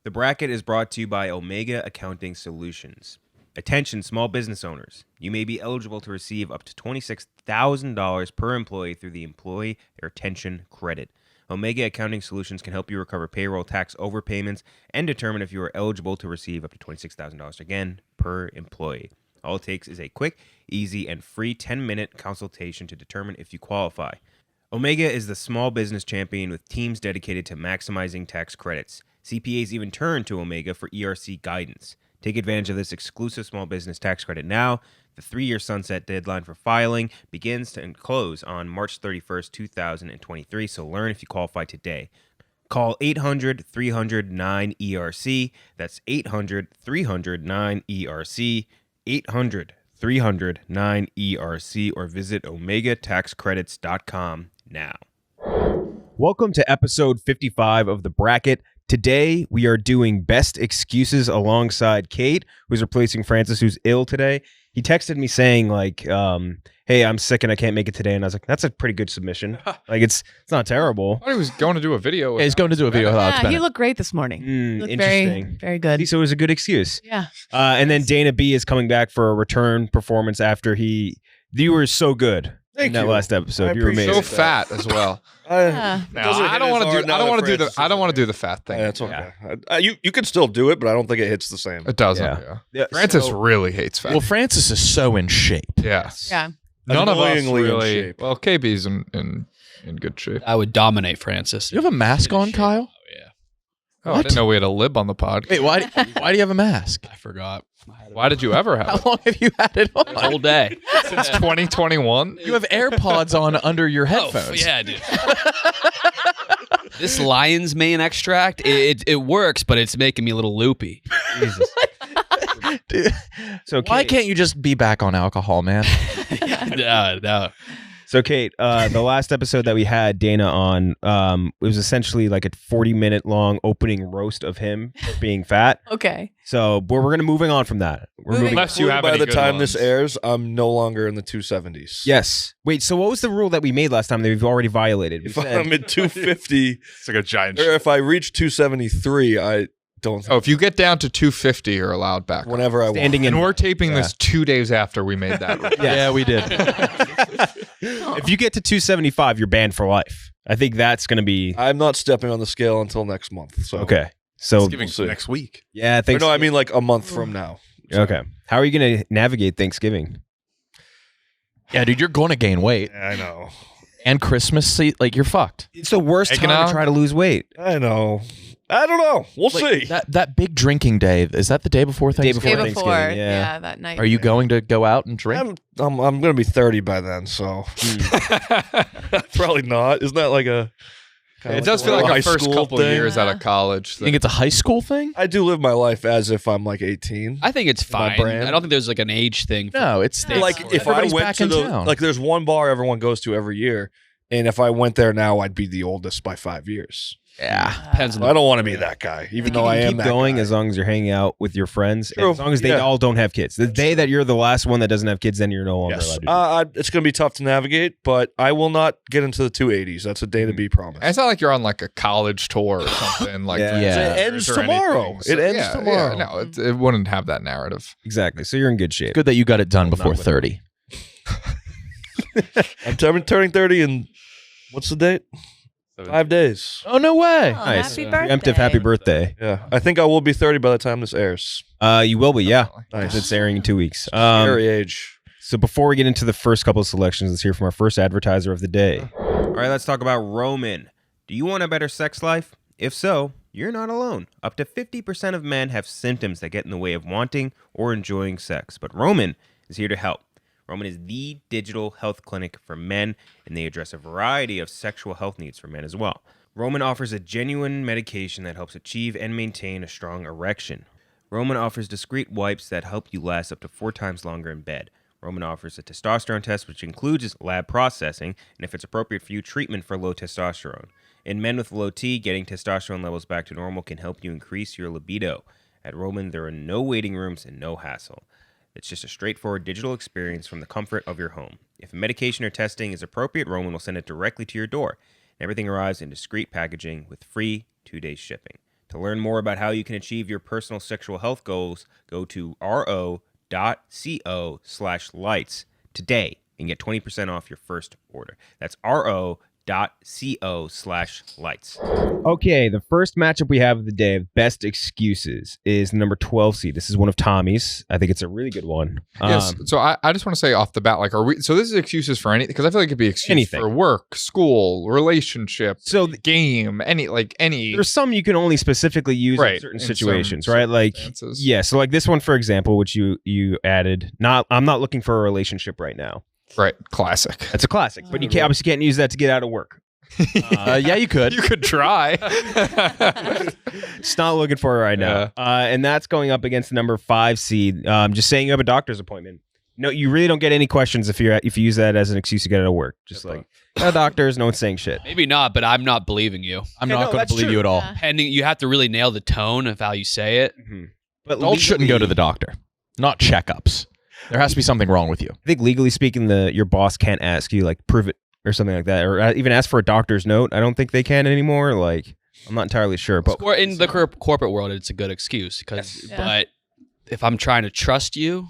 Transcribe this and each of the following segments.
The bracket is brought to you by Omega Accounting Solutions. Attention small business owners. You may be eligible to receive up to $26,000 per employee through the Employee Retention Credit. Omega Accounting Solutions can help you recover payroll tax overpayments and determine if you are eligible to receive up to $26,000 again per employee. All it takes is a quick, easy, and free 10-minute consultation to determine if you qualify. Omega is the small business champion with teams dedicated to maximizing tax credits. CPAs even turn to Omega for ERC guidance. Take advantage of this exclusive small business tax credit now. The 3-year sunset deadline for filing begins and close on March 31st, 2023, so learn if you qualify today. Call 800-300-9ERC. That's 800-300-9ERC. 800-300-9ERC, or visit OmegaTaxCredits.com now. Welcome to episode 55 of The Bracket. Today, we are doing best excuses alongside Kate, who's replacing Francis, who's ill today. He texted me saying, like, hey, I'm sick and I can't make it today. And I was like, that's a pretty good submission. Like, it's not terrible. I thought he was going to do a video. Yeah, he's going to do a video. Yeah, he looked great this morning. He looked Interesting. Very, very good. So it was a good excuse. Yeah. And then Dana B is coming back for a return performance after you were so good in that last episode. You were amazing. So fat as well. Yeah. No, I don't want to do the fat thing. Yeah, it's okay. You can still do it, but I don't think it hits the same. It doesn't. Yeah. Yeah. Francis really hates fat. Well, Francis is so in shape. Yes. Yeah. None of us Annoyingly in really. shape. Well, KB's in good shape. I would dominate Francis. You have a mask on, Kyle? Oh, yeah. Oh, I What? didn't know we had a lib on the pod. Wait, why do you have a mask? I forgot. Why did you ever have How it? long have you had it The on? whole day. Since 2021? You have AirPods on under your headphones. Oh, yeah, dude. This lion's mane extract, it works, but it's making me a little loopy. Jesus. Dude, So why Kate, can't you just be back on alcohol, man? No. So Kate, the last episode that we had Dana on, it was essentially like a 40-minute long opening roast of him for being fat. Okay. So we're going to moving on from that. We're moving. Unless you have By any the good time ones. this airs, I'm no longer in the 270s. Yes. Wait. So what was the rule that we made last time that we've already violated? We If said- I'm at 250, It's like a giant or if I reach 273, I don't. Oh, if you get down to 250, you're allowed back. Whenever I want. standing in. And we're taping this 2 days after we made that rule. Yeah, we did. If you get to 275, you're banned for life. I think that's going to be I'm not stepping on the scale until next month. So okay. So we'll see. next week. yeah, Or thanks. no, I mean like a month from now. So- Okay. How are you going to navigate Thanksgiving? Yeah, dude, you're going to gain weight. I know. And Christmas, like, you're fucked. It's the worst Taking time out? to try to lose weight. I know. I don't know. We'll Like, see. that big drinking day, is that the day before Day Thanksgiving? before Day before. Thanksgiving, yeah. that night. Are you going to go out and drink? I'm going to be 30 by then, so probably not. Isn't that like a? It does feel like high a first school couple thing? years out of college. You think it's a high school thing? I do live my life as if I'm like 18. I think it's My fine. brand. I don't think there's like an age thing. No, it's No. Like if I everybody's went back to in the town. like, there's one bar everyone goes to every year, and if I went there now, I'd be the oldest by 5 years. yeah. Depends on I don't want to be that guy, even though I am keep that going guy. as long as you're hanging out with your friends, and True. as long as they Yeah. all don't have kids. The day that you're the last one that doesn't have kids, then you're no longer Yes, allowed to do it's going to be tough to navigate, but I will not get into the 280s. That's a Dana B promise. It's not like you're on like a college tour or something. Like Yeah. Yeah. It ends or tomorrow. anything. So, It ends yeah, tomorrow. Yeah, no, it wouldn't have that narrative. Exactly. So you're in good shape. Good that you got it done Not before with- 30. I'm turning 30 in what's the date? 5 days. Oh, no way. Oh, Nice. Happy birthday. Preemptive happy birthday. Yeah, I think I will be 30 by the time this airs. You will be, yeah. Nice. It's airing in 2 weeks. Scary age. So before we get into the first couple of selections, let's hear from our first advertiser of the day. All right, let's talk about Roman. Do you want a better sex life? If so, you're not alone. Up to 50% of men have symptoms that get in the way of wanting or enjoying sex, but Roman is here to help. Roman is the digital health clinic for men, and they address a variety of sexual health needs for men as well. Roman offers a genuine medication that helps achieve and maintain a strong erection. Roman offers discreet wipes that help you last up to 4 times longer in bed. Roman offers a testosterone test, which includes lab processing, and if it's appropriate for you, treatment for low testosterone. In men with low T, getting testosterone levels back to normal can help you increase your libido. At Roman, there are no waiting rooms and no hassle. It's just a straightforward digital experience from the comfort of your home. If a medication or testing is appropriate, Roman will send it directly to your door. Everything arrives in discreet packaging with free 2-day shipping. To learn more about how you can achieve your personal sexual health goals, go to ro.co/lights today and get 20% off your first order. That's ro.co/lights. Okay, the first matchup we have of the day of best excuses is the number 12 seed. This is one of Tommy's. I think it's a really good one. Yes. So I just want to say off the bat, like, so this is excuses for anything, because I feel like it could be excuses Anything. for work, school, relationship, So game, any. There's some you can only specifically use in Right, certain in some situations, right? Like, circumstances. yeah. So like this one, for example, which you added. I'm not looking for a relationship right now. Right. Classic. That's a classic, but you obviously can't use that to get out of work. Yeah, you could. You could try. Just not looking for it right now. And that's going up against the number 5 seed. Just saying you have a doctor's appointment. No, you really don't get any questions if you use that as an excuse to get out of work. Just like, no doctors, no one's saying shit. Maybe not, but I'm not believing you. I'm Yeah, not no, going that's to believe true. you at all. Yeah. Pending, you have to really nail the tone of how you say it. But Adults shouldn't go to the doctor. Not checkups. There has to be something wrong with you. I think legally speaking, your boss can't ask you, like, prove it or something like that, or even ask for a doctor's note. I don't think they can anymore. Like, I'm not entirely sure, but Or in the corporate world, it's a good excuse because. Yeah. But if I'm trying to trust you,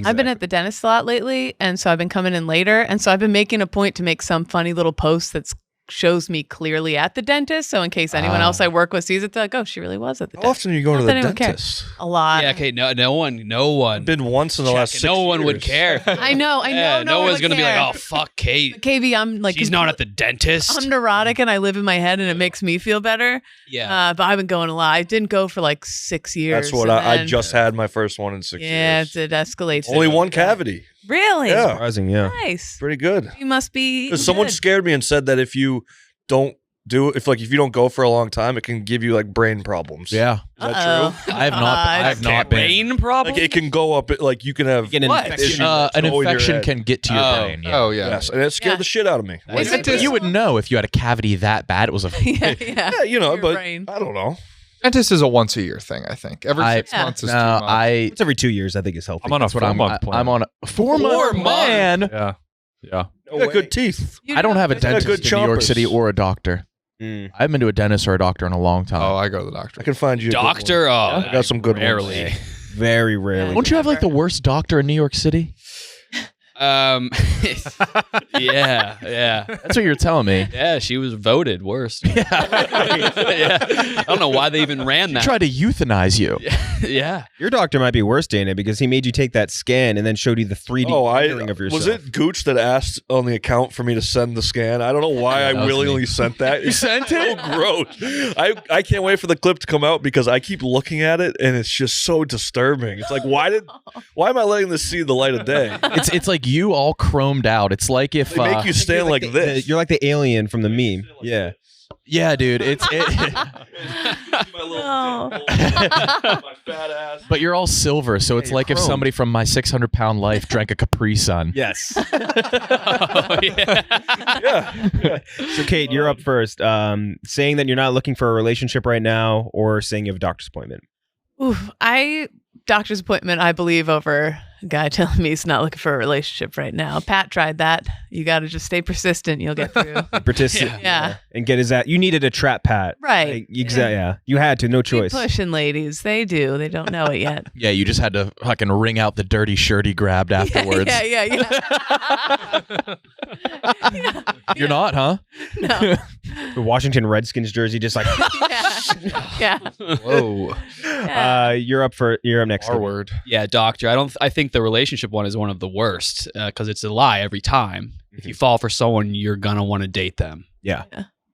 I've been at the dentist a lot lately, and so I've been coming in later, and so I've been making a point to make some funny little post that shows me clearly at the dentist. So in case anyone else I work with sees it, they're like, "Oh, she really was at the How dentist." often are you going to Not the that anyone cares. dentist? A lot. yeah, okay, no one. Been once in the last 6 no years. one would care. I know. Yeah, no one's would gonna be like, care. "Oh, fuck, Kate. KB, I'm like, She's not at the dentist." I'm neurotic, and I live in my head, and it makes me feel better. Yeah. But I've been going a lot. I didn't go for like 6 years. That's what and I then- just had my first one in 6 Yeah, years. it escalates. Only one cavity. Really? Yeah. surprising, yeah. Nice. Pretty good. You must be. Because someone good. scared me and said that if you don't if you don't go for a long time, it can give you like brain problems. Yeah. Is that Uh-oh. true? I have not. I have not been. Brain problem. Like it can go up. Like you can have Get an What? infection. An go in your infection head. can get to your Oh. brain. Yeah. Oh yeah. Yes, and it scared Yeah. the shit out of me. Is it- You would know if you had a cavity that bad. It was a. yeah. Yeah, you know, Your but brain. I don't know. Dentist is a once a year thing. I think every 6 Yeah. months is No, too much. It's every 2 years. I think is healthy. I'm on a That's what I'm. 4-month plan. I'm on a 4-month plan. Yeah. Yeah. You got good teeth. You I don't have a know, dentist good in New York chompers. City or a doctor. Mm. I haven't been to a dentist or a doctor in a long time. Oh, I go to the doctor. I can find you a good Doctor. one. Oh, I got some good rarely. ones. Very rarely. Don't you have like the worst doctor in New York City? Yeah. That's what you're telling me. Yeah, she was voted worst. Yeah. I don't know why they even ran He that. tried to euthanize you. Yeah. Your doctor might be worse, Dana, because he made you take that scan and then showed you the 3D rendering of yourself. was it Gooch that asked on the account for me to send the scan? I don't know why I That was willingly me. sent that. You sent it? So gross. I can't wait for the clip to come out because I keep looking at it and it's just so disturbing. It's like why am I letting this see the light of day? It's like you all chromed out. It's like if They make you stand like this. You're like the alien from the meme. Yeah. yeah, dude. No. my fat ass. But you're all silver, so it's you're like if chromed. somebody from my 600-pound life drank a Capri Sun. Yes. Oh, yeah. Yeah. So, Kate, you're up first. Saying that you're not looking for a relationship right now, or saying you have a doctor's appointment. Oof, doctor's appointment, I believe, over a guy telling me he's not looking for a relationship right now. Pat tried that. You got to just stay persistent. You'll get through. Participate. Yeah. And get his ass. You needed a trap, Pat. Right. Yeah. You had to. No Keep choice. pushing, ladies. They do. They don't know it yet. Yeah, you just had to fucking wring out the dirty shirt he grabbed afterwards. Yeah. You're not, huh? No. The Washington Redskins jersey, just like. Yeah. Whoa. Yeah. You're up next. R word. Yeah, doctor. I think the relationship one is one of the worst because it's a lie every time. If you fall for someone, you're gonna want to date them. Yeah.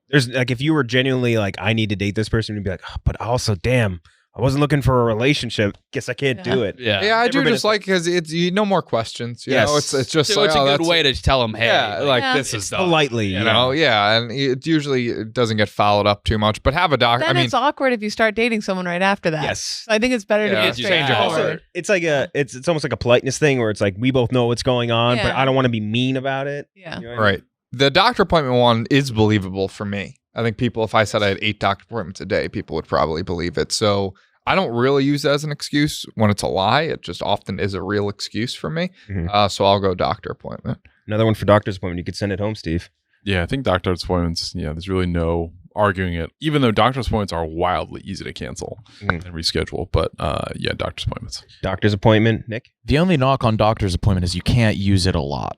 There's like, if you were genuinely like, I need to date this person, you'd be like, oh, but also, damn, I wasn't looking for a relationship. Guess I can't do it. Yeah. Yeah, I Never do been just a- like because it's no more questions. You know, Yes. it's just So like it's a oh, good that's way to tell them, hey, yeah, like Yeah. this is the Politely. you know, and it usually doesn't get followed up too much. But have a doctor. Then I mean, it's awkward if you start dating someone right after that. Yes. So I think it's better Yeah, to it's be change your whole straightforward. It's like it's almost like a politeness thing where it's like, we both know what's going on, but Yeah. I don't want to be mean about it. Yeah. You know what I mean? right. The doctor appointment one is believable for me. I think people, if I said I had 8 doctor appointments a day, people would probably believe it. So I don't really use that as an excuse when it's a lie. It just often is a real excuse for me. Mhm. So I'll go doctor appointment. Another one for doctor's appointment. You could send it home, Steve. Yeah, I think doctor's appointments, there's really no arguing it, even though doctor's appointments are wildly easy to cancel Mhm. and reschedule. But yeah, doctor's appointments. Doctor's appointment, Nick? The only knock on doctor's appointment is you can't use it a lot.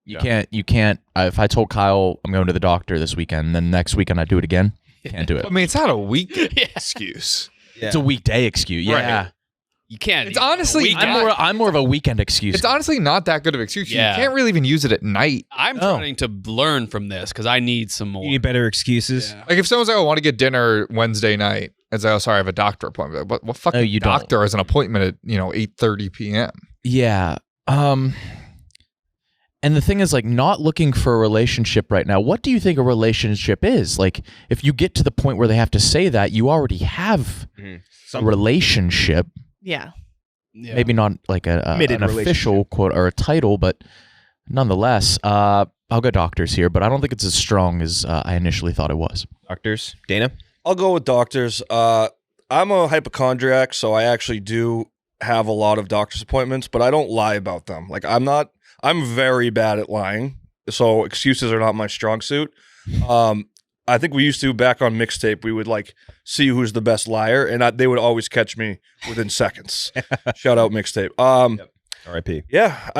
You can't. If I told Kyle I'm going to the doctor this weekend, then next weekend I do it again, can't do it. I mean, it's not a weekend excuse. Yeah. It's a weekday excuse. Yeah. Right. You can't. It's honestly- I'm more of a weekend excuse. It's honestly not that good of an excuse. Yeah. You can't really even use it at night. I'm Oh. trying to learn from this because I need some more. You need better excuses. Yeah. Like if someone's like, I want to get dinner Wednesday night, and say, oh, sorry, I have a doctor appointment. Like, what fucking you don't. doctor has an appointment at 8:30 p.m.? Yeah. And the thing is, like, not looking for a relationship right now. What do you think a relationship is? Like, if you get to the point where they have to say that, you already have a relationship. Yeah. Yeah. Maybe not like an Committed official quote or a title, but nonetheless, I'll go doctors here, but I don't think it's as strong as I initially thought it was. Doctors, Dana? I'll go with doctors. I'm a hypochondriac, so I actually do have a lot of doctor's appointments, but I don't lie about them. Like I'm very bad at lying, so excuses are not my strong suit. I think we used to, back on Mixtape, we would like see who's the best liar, and they would always catch me within seconds. Shout out Mixtape. R.I.P. Yeah,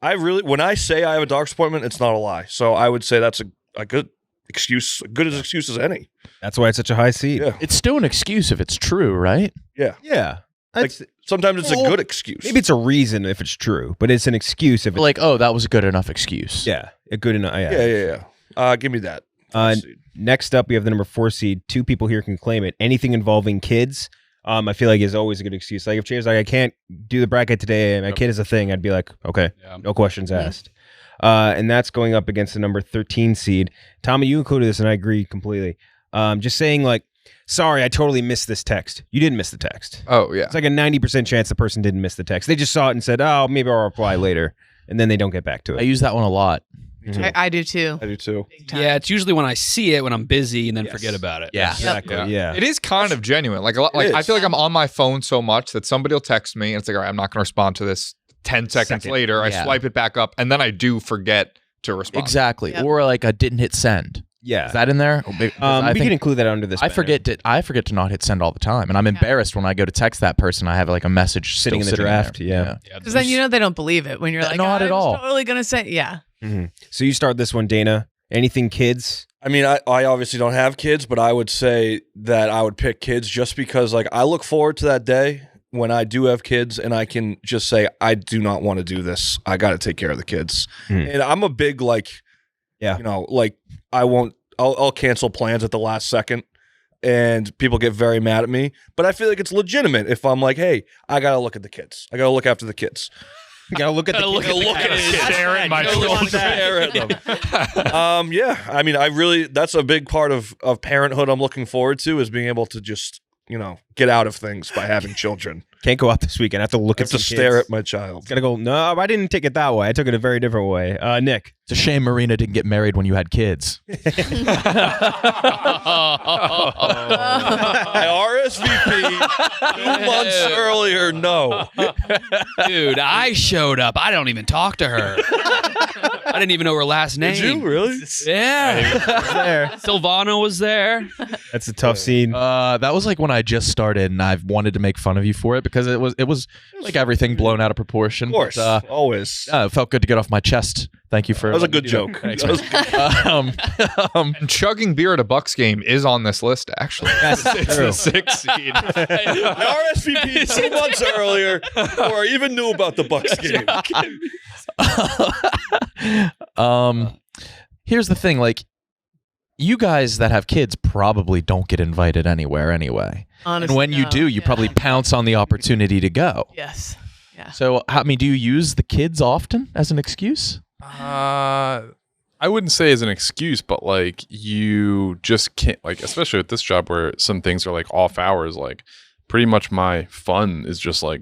I really, when I say I have a doctor's appointment, it's not a lie. So I would say that's a good excuse, good as excuse as any. That's why it's such a high seed. Yeah, It's still an excuse if it's true, right? yeah. Yeah. Like, sometimes it's a Well, good excuse. Maybe it's a reason if it's true, but it's an excuse if it's Like, oh, that was a good enough excuse. yeah, a good enough. Yeah. Give me that. Next up, we have the number 4 seed. 2 people here can claim it. Anything involving kids, I feel like is always a good excuse. Like if Cheah's like, I can't do the bracket today, and my kid is a thing, I'd be like, okay, Yeah. no questions asked. And that's going up against the number 13 seed. Tommy, you included this, and I agree completely. Just saying like, sorry, I totally missed this text. You didn't miss the text. Oh, yeah. It's like a 90% chance the person didn't miss the text. They just saw it and said, oh, maybe I'll reply later. And then they don't get back to I it. use that one a lot. I do too. I do too. Big time. Yeah, it's usually when I see it when I'm busy and then Yes. forget about it. Yeah. Exactly. Yeah. It is kind of genuine. Like I is. feel like I'm on my phone so much that somebody will text me and it's like, all right, I'm not going to respond to this. 10 seconds Second. later, I Yeah. swipe it back up, and then I do forget to respond. Exactly. Yep. Or like a didn't hit send. Yeah. Is that in there? we can include that under this. I banner. forget to not hit send all the time, and I'm embarrassed when I go to text that person. I have like a message Sitting in the there. draft, yeah. Because then you know they don't believe it when you're like, Not I at was all. totally gonna say, yeah. So you start this one, Dana. Anything kids? I mean, I obviously don't have kids, but I would say that I would pick kids just because, like, I look forward to that day when I do have kids and I can just say, I do not want to do this. I got to take care of the kids. And I'm a big, like, Yeah. you know, like, I'll cancel plans at the last second and people get very mad at me. But I feel like it's legitimate if I'm like, hey, I got to look at the kids. I got to look after the kids. You gotta look at the Look at it. Stare at my children. Stare at them. Yeah, I mean, that's a big part of parenthood I'm looking forward to, is being able to just, you know, get out of things by having children. Can't go out this weekend. I have to look I at have to some stare kids. at my child. Gotta go. No, I didn't take it that way. I took it a very different way. Nick. It's a shame Marina didn't get married when you had kids. I RSVP 2 months earlier. No. Dude, I showed up. I don't even talk to her. I didn't even know her last name. Did you really? Yeah. There. Silvano was there. That's a tough scene. That was like when I just started, and I've wanted to make fun of you for it because it was like everything blown out of proportion. Of course. But, Always. it felt good to get off my chest. Thank you for. That was a good joke. Thanks, That was good. And chugging beer at a Bucks game is on this list, actually. It's true. a 6 seed. I RSVP 2 months earlier before I even knew about the Bucks game. Here's the thing, like, you guys that have kids probably don't get invited anywhere anyway. Honestly, And when you no. do, you Yeah. probably pounce on the opportunity to go. Yes. Yeah. So, I mean, do you use the kids often as an excuse? I wouldn't say as an excuse, but like you just can't, like, especially with this job where some things are like off hours, like pretty much my fun is just like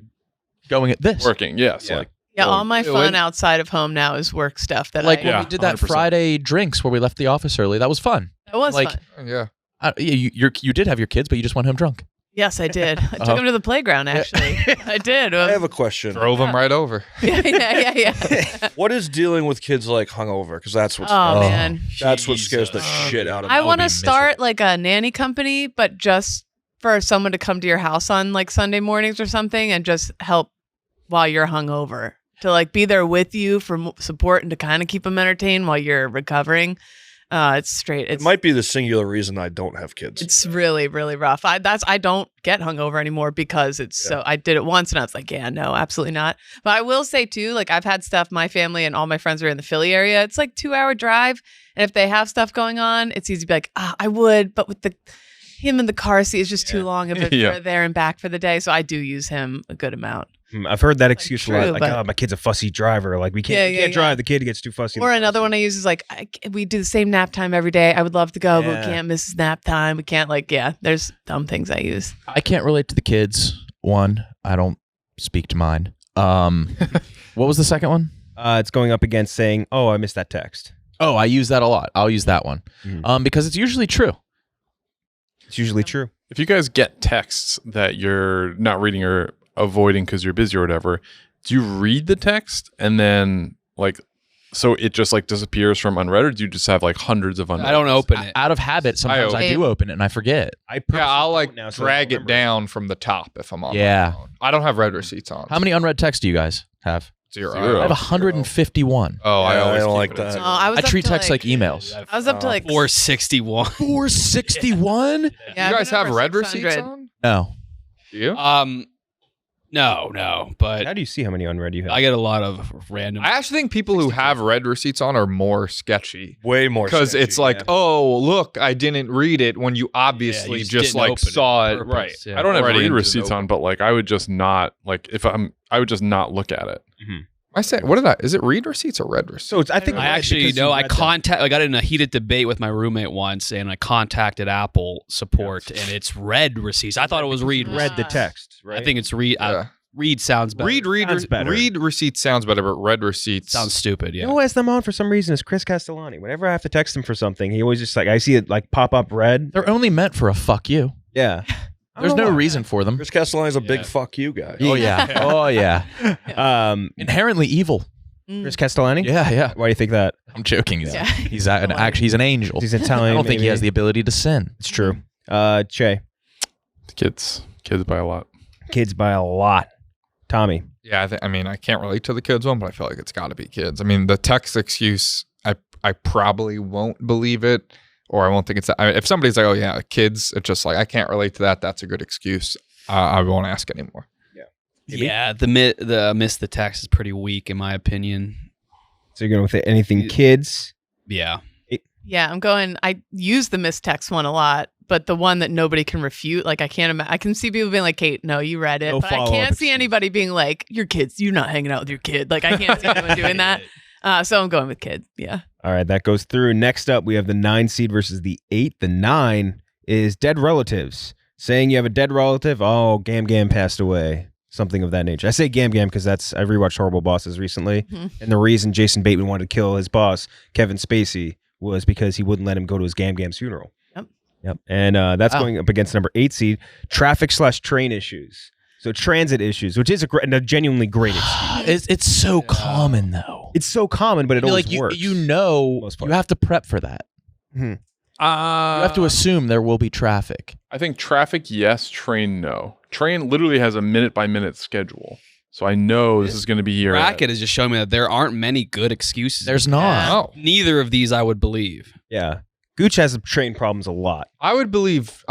Going at this? working. Yes. Yeah. Like, Yeah, all my Well, fun outside of home now is work stuff that Like I. when Yeah, we did that 100%. Friday drinks where we left the office early, that was fun. That was like- fun. Yeah. You did have your kids, but you just went home drunk. Yes, I did. I took him to the playground, actually. I did. I have a question. Drove them right over. Yeah. What is dealing with kids like hungover? Because that's what's Man. that's what scares the shit out of me. I want to start like a nanny company, but just for someone to come to your house on like Sunday mornings or something and just help while you're hungover, to like be there with you for support and to kind of keep them entertained while you're recovering. It's straight. It might be the singular reason I don't have kids. It's really, really rough. I don't get hungover anymore because it's so. I did it once and I was like, yeah, no, absolutely not. But I will say too, like I've had stuff. My family and all my friends are in the Philly area. It's like 2-hour drive, and if they have stuff going on, it's easy to be like, I would, but with him in the car seat is just too long of it for there and back for the day. So I do use him a good amount. I've heard that excuse a lot. Like, but my kid's a fussy driver. Like, we can't drive. The kid gets too fussy. Or another one I use is like, we do the same nap time every day. I would love to go, but we can't miss his nap time. We can't there's dumb things I use. I can't relate to the kids. One, I don't speak to mine. What was the second one? It's going up against saying, oh, I missed that text. Oh, I use that a lot. I'll use that one. Because it's usually true. It's usually true. If you guys get texts that you're not reading or avoiding because you're busy or whatever, do you read the text and then like so it just like disappears from unread, or do you just have like hundreds of unread? I don't open it out of habit. Sometimes I do open it and I forget. I'll like drag it down from the top if I'm on my phone. I don't have read receipts on. How many unread texts do you guys have? Zero. I have 151. Oh, I don't like that. I treat texts like emails. I was up to like 461. 461? You guys have read receipts on? No. Do you? No, but how do you see how many unread you have? I get a lot of random. I actually think people who have read receipts on are more sketchy. Way more because it's like, oh, look, I didn't read it when you obviously just like saw it. Right. Yeah. I don't have read receipts on, but like I would just not like I would just not look at it. I say, is it read receipts or read receipts? So I think I actually I got in a heated debate with my roommate once, and I contacted Apple support, and it's read receipts. I thought it was read the text. Right? I think it's read. Read sounds better. Read receipts sounds better, but read receipts sounds stupid. Yeah. You know who has them on for some reason is Chris Castellani. Whenever I have to text him for something, he always just like I see it like pop up red. They're only meant for a fuck you. Yeah. There's no reason for them. Chris Castellani's a big fuck you guy. Oh yeah. Oh yeah. Inherently evil. Chris Castellani? Yeah. Why do you think that? I'm joking. He's an angel. He's Italian. I don't think he has the ability to sin. It's true. Cheah. Kids by a lot. Kids by a lot. Tommy. Yeah, I mean, I can't relate to the kids one, but I feel like it's got to be kids. I mean, the text excuse, I probably won't believe it, or I won't think it's that. I mean, if somebody's like, oh yeah, kids, it's just like, I can't relate to that. That's a good excuse. I won't ask anymore. Yeah, the miss the text is pretty weak in my opinion. So you're going with anything kids? Yeah. Yeah, I'm going. I use the missed text one a lot, but the one that nobody can refute, like I can see people being like, Kate, no, you read it. No but I can't see anybody being like, your kids, you're not hanging out with your kid. Like I can't see anyone doing that. So I'm going with kids. Yeah. All right, that goes through. Next up, we have the 9 seed versus the 8. The 9 is dead relatives. Saying you have a dead relative, oh, Gam passed away. Something of that nature. I say Gam because I rewatched Horrible Bosses recently. And the reason Jason Bateman wanted to kill his boss, Kevin Spacey, was because he wouldn't let him go to his Gam's funeral. Yep. And that's going up against number 8 seed, traffic/train issues. So transit issues, which is a genuinely great excuse. It's so common though. It's so common, but it always works. You have to prep for that. You have to assume there will be traffic. I think traffic, yes. Train, no. Train literally has a minute-by-minute schedule. So I know this is going to be here. Bracket is just showing me that there aren't many good excuses. There's not. Neither of these I would believe. Yeah. Gooch has train problems a lot. I would believe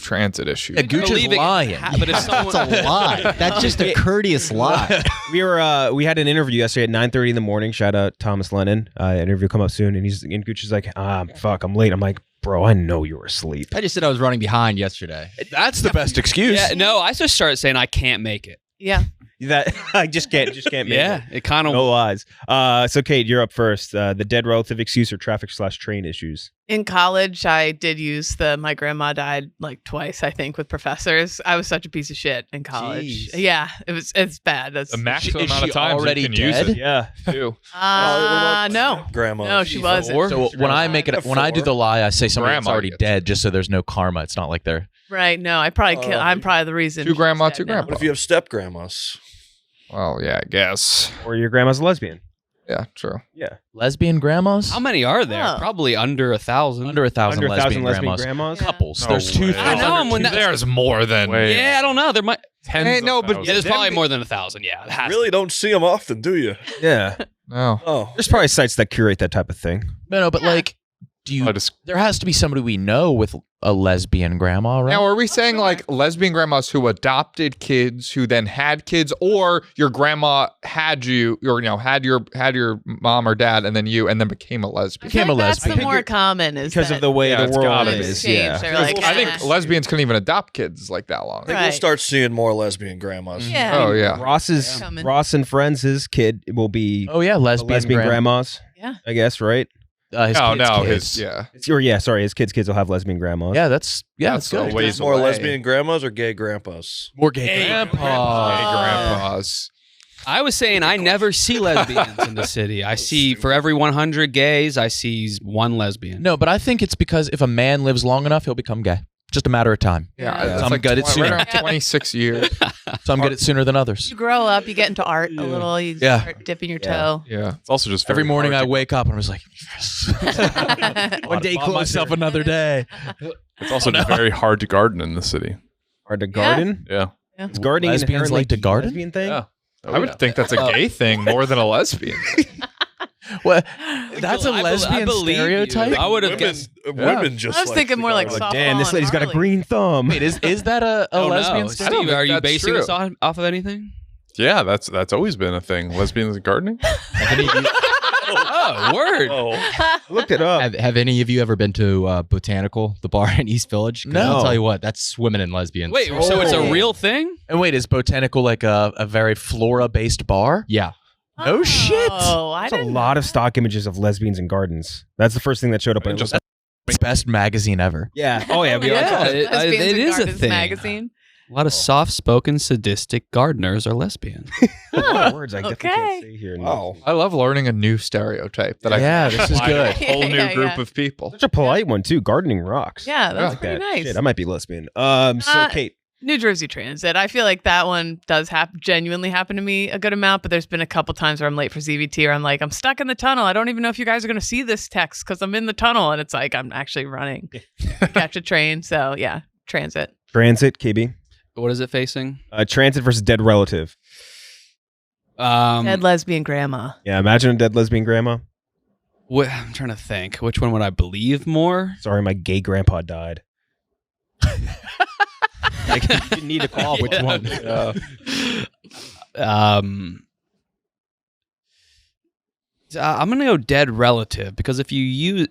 transit issues. Yeah, Gooch is lying. But if someone, that's a lie. That's just a courteous lie. We had an interview yesterday at 9:30 in the morning. Shout out Thomas Lennon. Interview come up soon, and Gooch is like, fuck, I'm late. I'm like, bro, I know you were asleep. I just said I was running behind yesterday. That's the best excuse. Yeah, no, I just started saying I can't make it. Yeah. That I just can't make it. Yeah, it kind of no lies. So Kate, you're up first. The dead relative excuse or traffic/train issues. In college, I did use my grandma died like twice, I think, with professors. I was such a piece of shit in college. Jeez. Yeah, it's bad. That's the maximum amount of she times already you can dead? use it. Yeah. Too. No. Grandma. No, she wasn't. So when I do the lie, I say somebody's Grandma already gets dead, just so there's no karma. It's not like they're Right. No, I'm probably the reason. Two grandma, she's dead two now. grandpa. What if you have step grandmas? Well, yeah, I guess. Or your grandma's a lesbian. Yeah, true. Yeah. Lesbian grandmas? How many are there? Oh. Probably under 1,000. Under 1,000 Under 1,000 lesbian lesbian grandmas. grandmas? Couples. No There's way. 2,000. I know, when that- There's more than. Wait. Yeah, I don't know. There might. Tens Hey, of no, but- thousands. Yeah, there's probably more than 1,000. Yeah, it has to. Really don't see them often, do you? Yeah. No. Oh, There's probably sites that curate that type of thing. No, but like, I just there has to be somebody we know with a lesbian grandma, right? Now, are we saying like lesbian grandmas who adopted kids, who then had kids, or your grandma had you, or had your mom or dad, and then you, and then became a I lesbian? feel Became a like that's lesbian. the more common is Because that of the way Yeah, the it's world gotta things be. is. change. Yeah. They're like, I think lesbians couldn't even adopt kids like that long. I think Right. we'll start seeing more lesbian grandmas. Yeah. Oh yeah. Coming. Ross and Friends, his kid will be Oh, yeah, lesbian grandmas. Yeah. I guess, right? His Oh kids' no, kids. His kids will have lesbian grandmas. Yeah, that's That's good. a ways More away. lesbian grandmas or gay grandpas? More gay Hey, grandpas. I was saying I never see lesbians in the city. I see for every 100 gays, I see one lesbian. No, but I think it's because if a man lives long enough, he'll become gay. Just a matter of time. Yeah, Yeah. that's Some like got it right sooner. around 26 years. Some get it sooner than others. You grow up, you get into art a little, you Yeah. start dipping your Yeah. toe. Yeah. it's also just Every very morning I hard to- wake up and I was like, yes. One day Bought closer. myself another day. It's also just very hard to garden in the city. Hard to garden. Yeah. Is gardening Lesbians inherently like to a garden? lesbian thing? Yeah. Oh, I would yeah. think that's a gay thing more than a lesbian. What? That's a I lesbian believe you. stereotype? I would have Women, guessed. women just. I was thinking more like Like, softball damn, this and lady's got a Harley. green thumb. Wait, is that a Oh, lesbian no. stereotype? Steve, are you that's basing true. this off of anything? Yeah, that's always been a thing. Lesbians and gardening. Oh, word. Oh, Looked it up. Have any of you ever been to Botanical, the bar in East Village? 'Cause No. I'll tell you what, that's women and lesbians. Wait, so it's a real thing? And wait, is Botanical like a very flora-based bar? Yeah. No shit. Oh, I There's a didn't lot of stock images of lesbians and gardens. That's the first thing that showed up. I mean, on just- It's best magazine ever. yeah. Oh yeah. We Yeah. all it Lesbians is in a Gardens thing. magazine. A lot of soft-spoken, sadistic gardeners are lesbians. a lot of words I definitely Okay. can't say here. wow. I love learning a new stereotype that I Yeah, can this is apply to good. a whole new Yeah, group yeah. of people. Such a polite one too. Gardening rocks. Yeah, that's Like pretty that. nice. Shit, I might be lesbian. So Uh, Kate. New Jersey Transit. I feel like that one does genuinely happen to me a good amount, but there's been a couple times where I'm late for CVT or I'm like, I'm stuck in the tunnel. I don't even know if you guys are going to see this text because I'm in the tunnel. And it's like, I'm actually running to catch a train. So yeah, transit. Transit. KB. What is it facing? Transit versus dead relative. Dead lesbian grandma. Yeah. Imagine a dead lesbian grandma. I'm trying to think. Which one would I believe more? Sorry, my gay grandpa died. Like, you didn't need to call. Which one? I'm gonna go dead relative because if you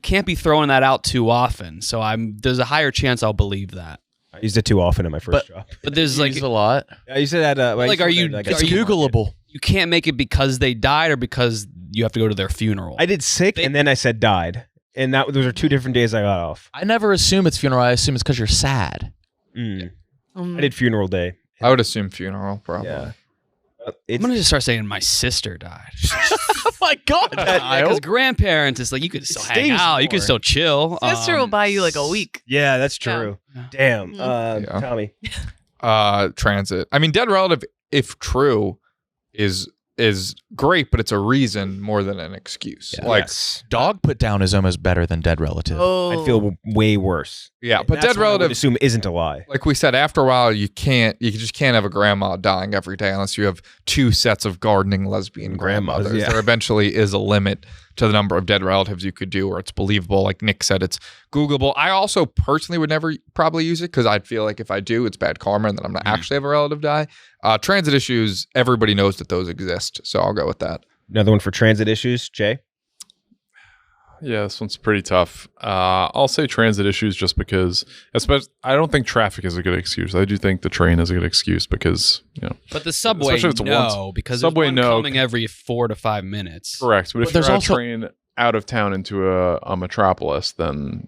can't be throwing that out too often. So there's a higher chance I'll believe that. I used it too often in my first job. But there's like Used a lot. I used it at Like, are you- It's Are you- Googleable. you can't make it because they died or because you have to go to their funeral. I did sick and then I said died, and those are 2 different days I got off. I never assume it's funeral. I assume it's because you're sad. Mm. Mm. I did funeral day. I would assume funeral, probably. Yeah. I'm It's gonna just start saying my sister died. Oh my god! Because grandparents, it's like you could still hang stings out, you could more. still chill. Sister will buy you like a week. yeah, that's true. Damn. Yeah. Tommy. Transit. I mean, dead relative, if true, is great, but it's a reason more than an excuse. Yeah. Like, Yes. Dog put down is almost better than dead relative. Oh, I feel way worse. yeah, but That's dead what I would relative, assume isn't a lie. like we said, after a while, you just can't have a grandma dying every day unless you have 2 sets of gardening lesbian Grandmas, grandmothers. yeah. There eventually is a limit to the number of dead relatives you could do, or it's believable. Like Nick said, it's Googleable. I also personally would never probably use it because I'd feel like if I do, it's bad karma and then I'm not actually have a relative die. Transit issues, everybody knows that those exist, so I'll go with that. Another one for transit issues, Jay. Yeah, this one's pretty tough. I'll say transit issues just because, especially, I don't think traffic is a good excuse. I do think the train is a good excuse because, But the subway, Especially if it's no, because Subway, there's one no. coming every 4 to 5 minutes. correct. But if But there's you're on also- a train out of town into a metropolis, then,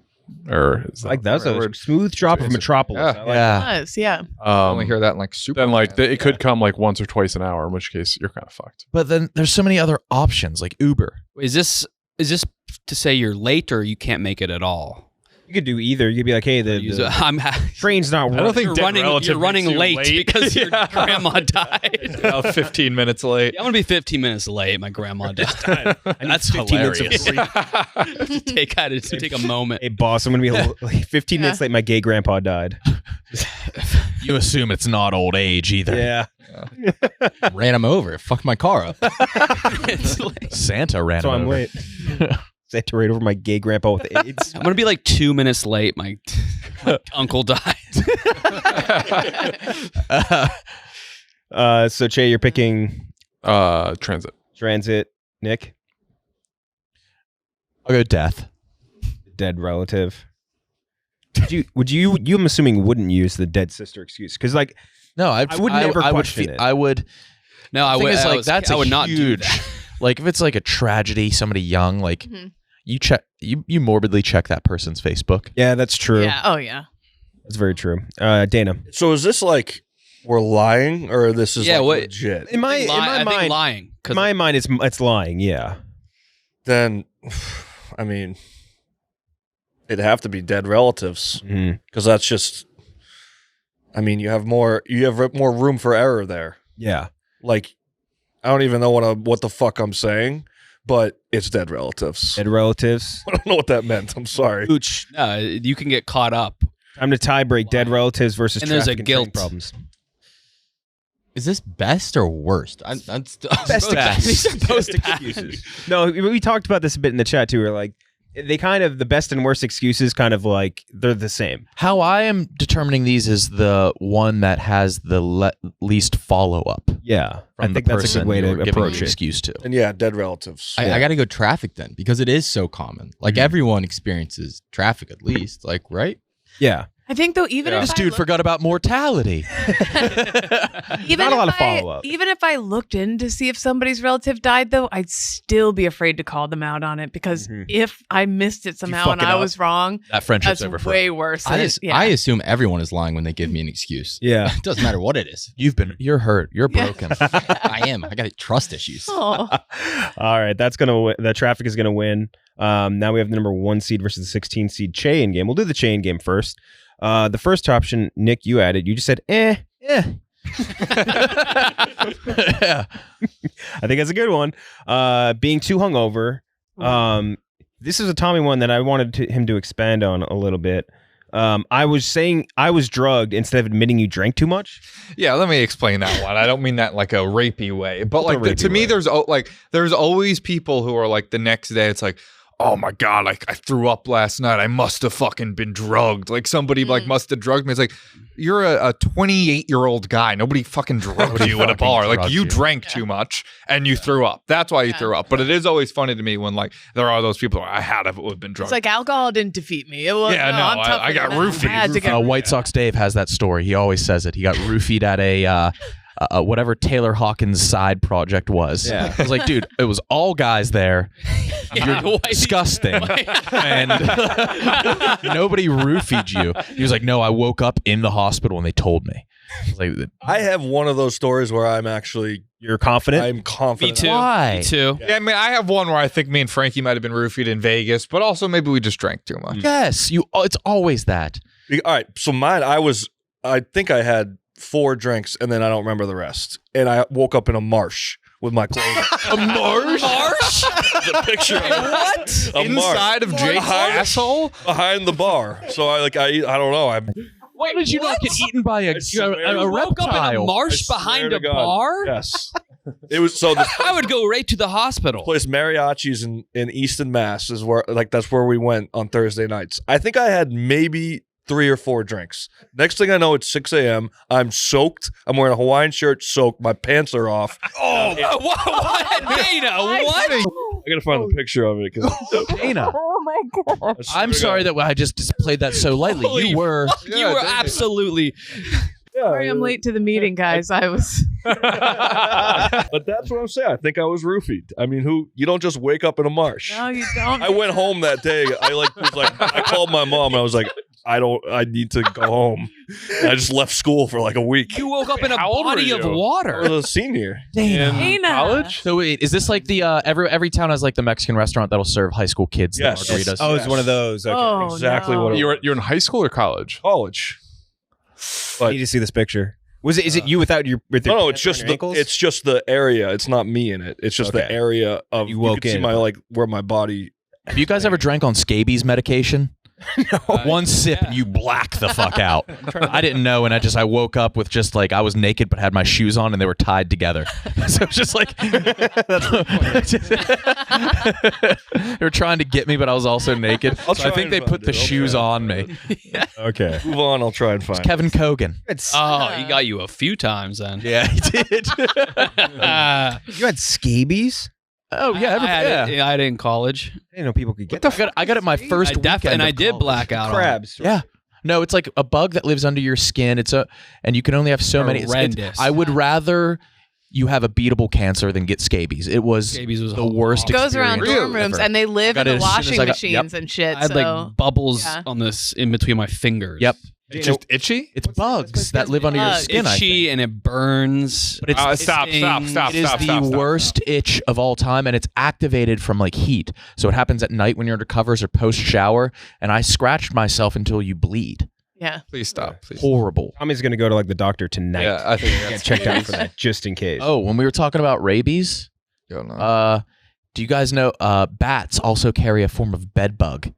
or is that Like that's the right a word? smooth drop of Metropolis. Yeah. I like Yeah. Yes, yeah. I only hear that in like super. Then like it could come like once or twice an hour, in which case you're kind of fucked. But then there's so many other options like Uber. Is this to say you're late or you can't make it at all? You could do either. You could be like, hey, the train's not I don't think you're running late because your grandma died. About 15 minutes late. Yeah, I'm gonna be 15 minutes late. My grandma died. That's 15 hilarious. minutes of sleep. I had to take a moment. Hey, boss, I'm going to be like 15 minutes late. My gay grandpa died. You assume it's not old age either. Yeah. Ran him over. Fucked my car up. Santa ran So him I'm over. late. Santa right over my gay grandpa with AIDS. I'm gonna be like 2 minutes late. My uncle died. So Cheah, you're picking Transit. Nick, I'll go death. dead relative. Would you? I'm assuming wouldn't use the dead sister excuse because like No, I would never question it. I would. No, I would. That's I would a not do huge. that. Like if it's like a tragedy, somebody young, like you check, you morbidly check that person's Facebook. Yeah, that's true. Yeah. Oh yeah. That's very true. Dana, So is this like we're lying, or this is like legit? in my I think mind, lying. in my mind, it's lying. Yeah. Then, I mean, it'd have to be dead relatives because that's just. I mean, you have more room for error there. Yeah. Like, I don't even know what the fuck I'm saying, but it's dead relatives. Dead relatives. I don't know what that meant. I'm sorry. Ooch. No, you can get caught up. Time to tie break. Dead relatives versus And there's a traffic and train guilt. problems. Is this best or worst? I'm Best excuses. No, we talked about this a bit in the chat too. We're like, they kind of the best and worst excuses kind of like they're the same. How I am determining these is the one that has the least follow up. Yeah, I From think the that's a person good way to you're giving approach an it. excuse to. And yeah, dead relatives. I got to go traffic then because it is so common. Like everyone experiences traffic at least. Like right? Yeah, I think though, even if This I dude looked- forgot about mortality. even Not a lot if of follow-up. Even if I looked in to see if somebody's relative died, though, I'd still be afraid to call them out on it because if I missed it somehow fuck and it I up, was wrong, That friendship's that's over way forever. worse. I assume everyone is lying when they give me an excuse. yeah. It doesn't matter what it is. You're hurt. You're Yeah. broken. I am. I got trust issues. Oh. All right, that's gonna. The traffic is gonna win. Now we have the number 1 seed versus the 16 seed Cheah game. We'll do the Cheah game first. The first option, Nick, you added. You just said, yeah. Yeah. I think that's a good one. Being too hungover. This is a Tommy one that I wanted him to expand on a little bit. I was saying I was drugged instead of admitting you drank too much. Yeah, let me explain that one. I don't mean that like a rapey way, but like rapey to me, way. there's always people who are like the next day. It's like, oh my god, like I threw up last night. I must have fucking been drugged. Like somebody like must have drugged me. It's like you're a 28-year-old guy. Nobody fucking drugged you at a bar. Like you drank too much and you threw up. That's why you threw up. But it is always funny to me when like there are those people who I had if it would have been drugged. It's like alcohol didn't defeat me. It was, Yeah, no, I'm tougher I got than that. roofied. I had to get White Sox Dave has that story. He always says it. He got roofied at a whatever Taylor Hawkins' side project was. Yeah. I was like, dude, it was all guys there. You're disgusting. And nobody roofied you. He was like, no, I woke up in the hospital and they told me. I was like, I have one of those stories where You're confident? I'm confident. Me too. Why? Me too. yeah, I mean, I have one where I think me and Frankie might have been roofied in Vegas, but also maybe we just drank too much. Yes, it's always that. All right, so mine, I think I had 4 drinks and then I don't remember the rest. And I woke up in a marsh with my clothes. A marsh? Marsh? The picture of What? A marsh. Inside of Jake's asshole? behind the bar. So I don't know. Why did you not get eaten by a Woke up in a reptile? marsh I behind swear a to God. bar? Yes. It was so this I would go right to the hospital. place Mariachi's in Easton, Mass is where that's where we went on Thursday nights. I think I had maybe 3 or 4 drinks. Next thing I know, it's 6 a.m. I'm soaked. I'm wearing a Hawaiian shirt, soaked. My pants are off. Oh, what? Dana, what? I gotta find the picture of it. Dana. Oh my god! I'm sorry that I just played that so lightly. Holy You were. fuck, you were absolutely. Sorry, I'm late to the meeting, guys. I was. But that's what I'm saying. I think I was roofied. I mean, you don't just wake up in a marsh. No, you don't. I went home that day. I called my mom and I was like, I need to go home. I just left school for like a week. You woke up in a How old were body of you? I water. was a senior. In Dana. college? So wait, is this like the every town has like the Mexican restaurant that'll serve high school kids the Yes. margaritas? Oh, it's one of those. Okay. Oh, Exactly no. what it You're in high school or college? College. I need to see this picture. Is it you without your with your No, pants it's just around your the ankles? it's just the area. It's not me in it. It's just the Okay. area of You woke can see in. my like where my body. Have you guys ever drank on scabies medication? One sip and you black the fuck out. I didn't know, and I woke up with just like I was naked but had my shoes on and they were tied together. So it's just like they were trying to get me, but I was also naked. I'll So I try think and they find put the it. I'll shoes try. on me. Okay. Move on. I'll try and find. Kevin Kogan. Oh, he got you a few times then. Yeah, he did. You had scabies? Oh yeah, I had it. I had it in college. I didn't know people could get I got it my first weekend And of I did college. black out. on it. crabs. Yeah. No, it's like a bug that lives under your skin. And you can only have so many. Horrendous. I would rather you have a beatable cancer than get scabies. It was Scabies was the worst It goes around experience dorm rooms ever. and they live Got in it the as soon as washing I got- machines and shit. I had so like bubbles yeah. on this in between my fingers. Yep. It's just itchy. It's bugs that live under your bugs. skin. I Itchy think. and it burns. But it's Stop. It is the worst itch of all time, and it's activated from like heat. So it happens at night when you're under covers or post shower. And I scratched myself until you bleed. yeah. Please stop. Please. Horrible. Tommy's gonna go to like the doctor tonight. Yeah, I think Get that's checked out for that, just in case. Oh, when we were talking about rabies, Don't know. do you guys know bats also carry a form of bed bug?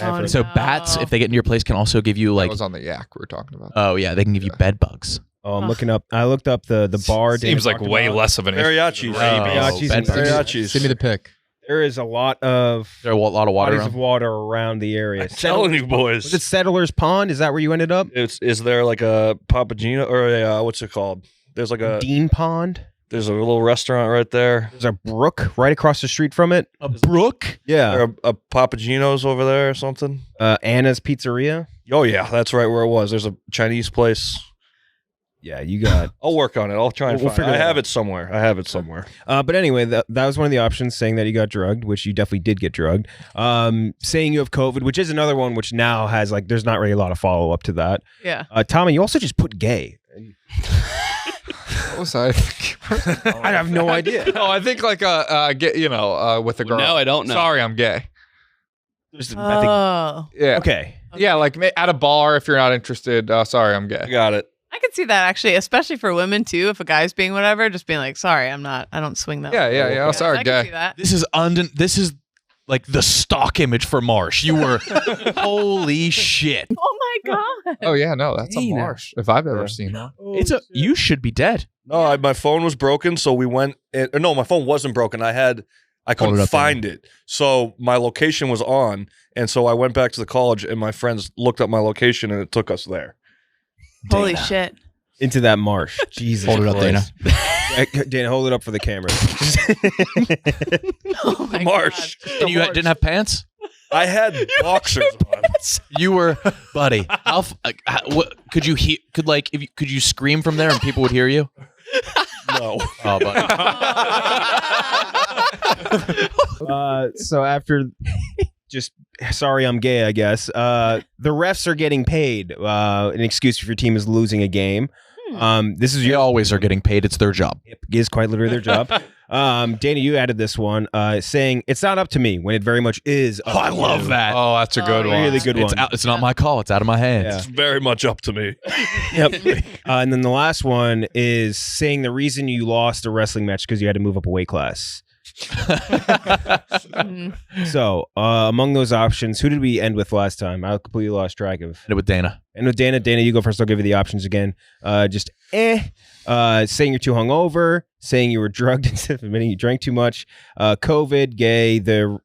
Oh, So no. bats, if they get into your place, can also give you That like, was on the yak we were talking about. oh yeah, they can give you bed bugs. Oh, I'm looking up. I looked up the bar. Dana Seems like talked way about. less of an issue. Mariachis. Mariachis and bed bugs. Mariachis. Send me the pic. There is a lot of There are a lot of water bodies around. of water around the area. I'm telling you, boys. Was it Settler's Pond? Is that where you ended up? Is there like a Papagino or a what's it called? There's like a Dean Pond. there's a little restaurant right there. There's a brook right across the street from it. A brook? Yeah. Or a Papagino's over there or something. Anna's Pizzeria. Oh yeah, that's right where it was. There's a Chinese place. Yeah, you got. I'll work on it. I'll try and We'll find figure it. it I have out. it somewhere. I have it somewhere. But anyway, that was one of the options, saying that you got drugged, which you definitely did get drugged. Saying you have COVID, which is another one, which now has like, there's not really a lot of follow up to that. Yeah. Tommy, you also just put gay. What was I thinking? I have no idea. Oh, I think like get with a girl. No, I don't know. Sorry, I'm gay. I think, Oh. Yeah. okay. Yeah, like at a bar if you're not interested. Sorry, I'm I gay. got it. I could see that actually, especially for women too. If a guy's being whatever, just being like, sorry, I don't swing that. Yeah, yeah, yeah. Oh, I sorry, can gay. see that. This is like the stock image for Marsh. You were holy shit. Oh my god. Oh yeah, no, that's a Dana. marsh if I've ever Yeah. seen one. You should be dead. No, my phone was broken, so we went. No, my phone wasn't broken. I Hold couldn't it up, find it, so my location was on, and so I went back to the college, and my friends looked up my location, and it took us there. Holy Dana. shit. Into that marsh. Jesus. Hold it up, Dana. Dana, hold it up for the camera. Oh my Marsh. god. And you didn't have pants? I had boxers on. You were, buddy. Could you could you scream from there and people would hear you? No. Oh, buddy. So after just sorry I'm gay, I guess. The refs are getting paid. An excuse if your team is losing a game. This is They always are getting paid. It's their job. It is quite literally their job. Dana, you added this one, saying it's not up to me when it very much is. Up I to love you. that. Oh, that's a good Oh, one. Really good It's one. out, it's not my call. It's out of my hands. Yeah. It's very much up to me. Yep. And then the last one is saying the reason you lost a wrestling match because you had to move up a weight class. So among those options, who did we end with last time? I completely lost track of. Ended with Dana. And with Dana, you go first. I'll give you the options again. Saying you're too hungover, saying you were drugged instead of admitting you drank too much, COVID, gay, the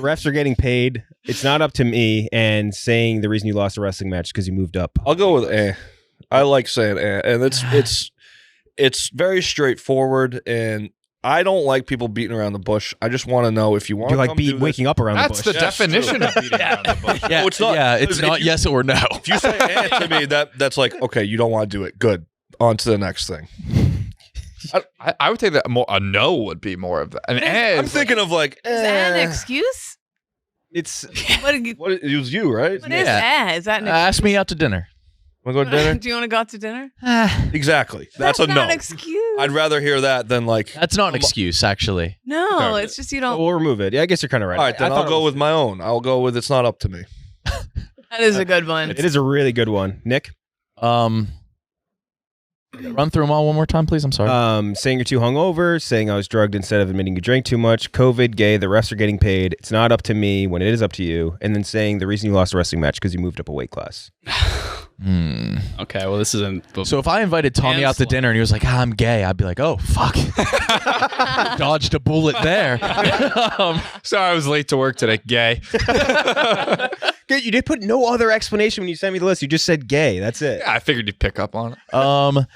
refs are getting paid. It's not up to me, and saying the reason you lost a wrestling match is because you moved up. I'll go with eh. I like saying eh, and it's very straightforward, and I don't like people beating around the bush. I just want to know if you want You to like come do waking up around That's the the bush. Yes, definition true. of beating around the bush. Yeah, No, it's not. Yeah, it's If not you- yes or no. If you say eh to me, that's like, okay, you don't want to do it. Good. On to the next thing. I would say that a no would be more of that. An eh I'm is thinking of like, Is that an eh. excuse? It's It was you, right? What is that? Is that an Ask me out to dinner. Want to go to dinner? Do you want to go out to dinner? Exactly. That's a not no. an excuse. I'd rather hear that than like. That's not an excuse, actually. No, it's just you don't. we'll remove it. Yeah, I guess you're kind of right. All right, then I I'll thought go with my own. I'll go with it's not up to me. That is a good one. it is a really good one, Nick. Run through them all one more time, please. I'm sorry. Saying you're too hungover, saying I was drugged instead of admitting you drank too much, COVID, gay, the refs are getting paid, it's not up to me when it is up to you, and then saying the reason you lost a wrestling match because you moved up a weight class. Okay, well, this isn't. So if I invited Tommy out to dinner and he was like, I'm gay, I'd be like, oh, fuck. Dodged a bullet there. Sorry, I was late to work today. Gay. Good, you did put no other explanation when you sent me the list. You just said gay. That's it. Yeah, I figured you'd pick up on it.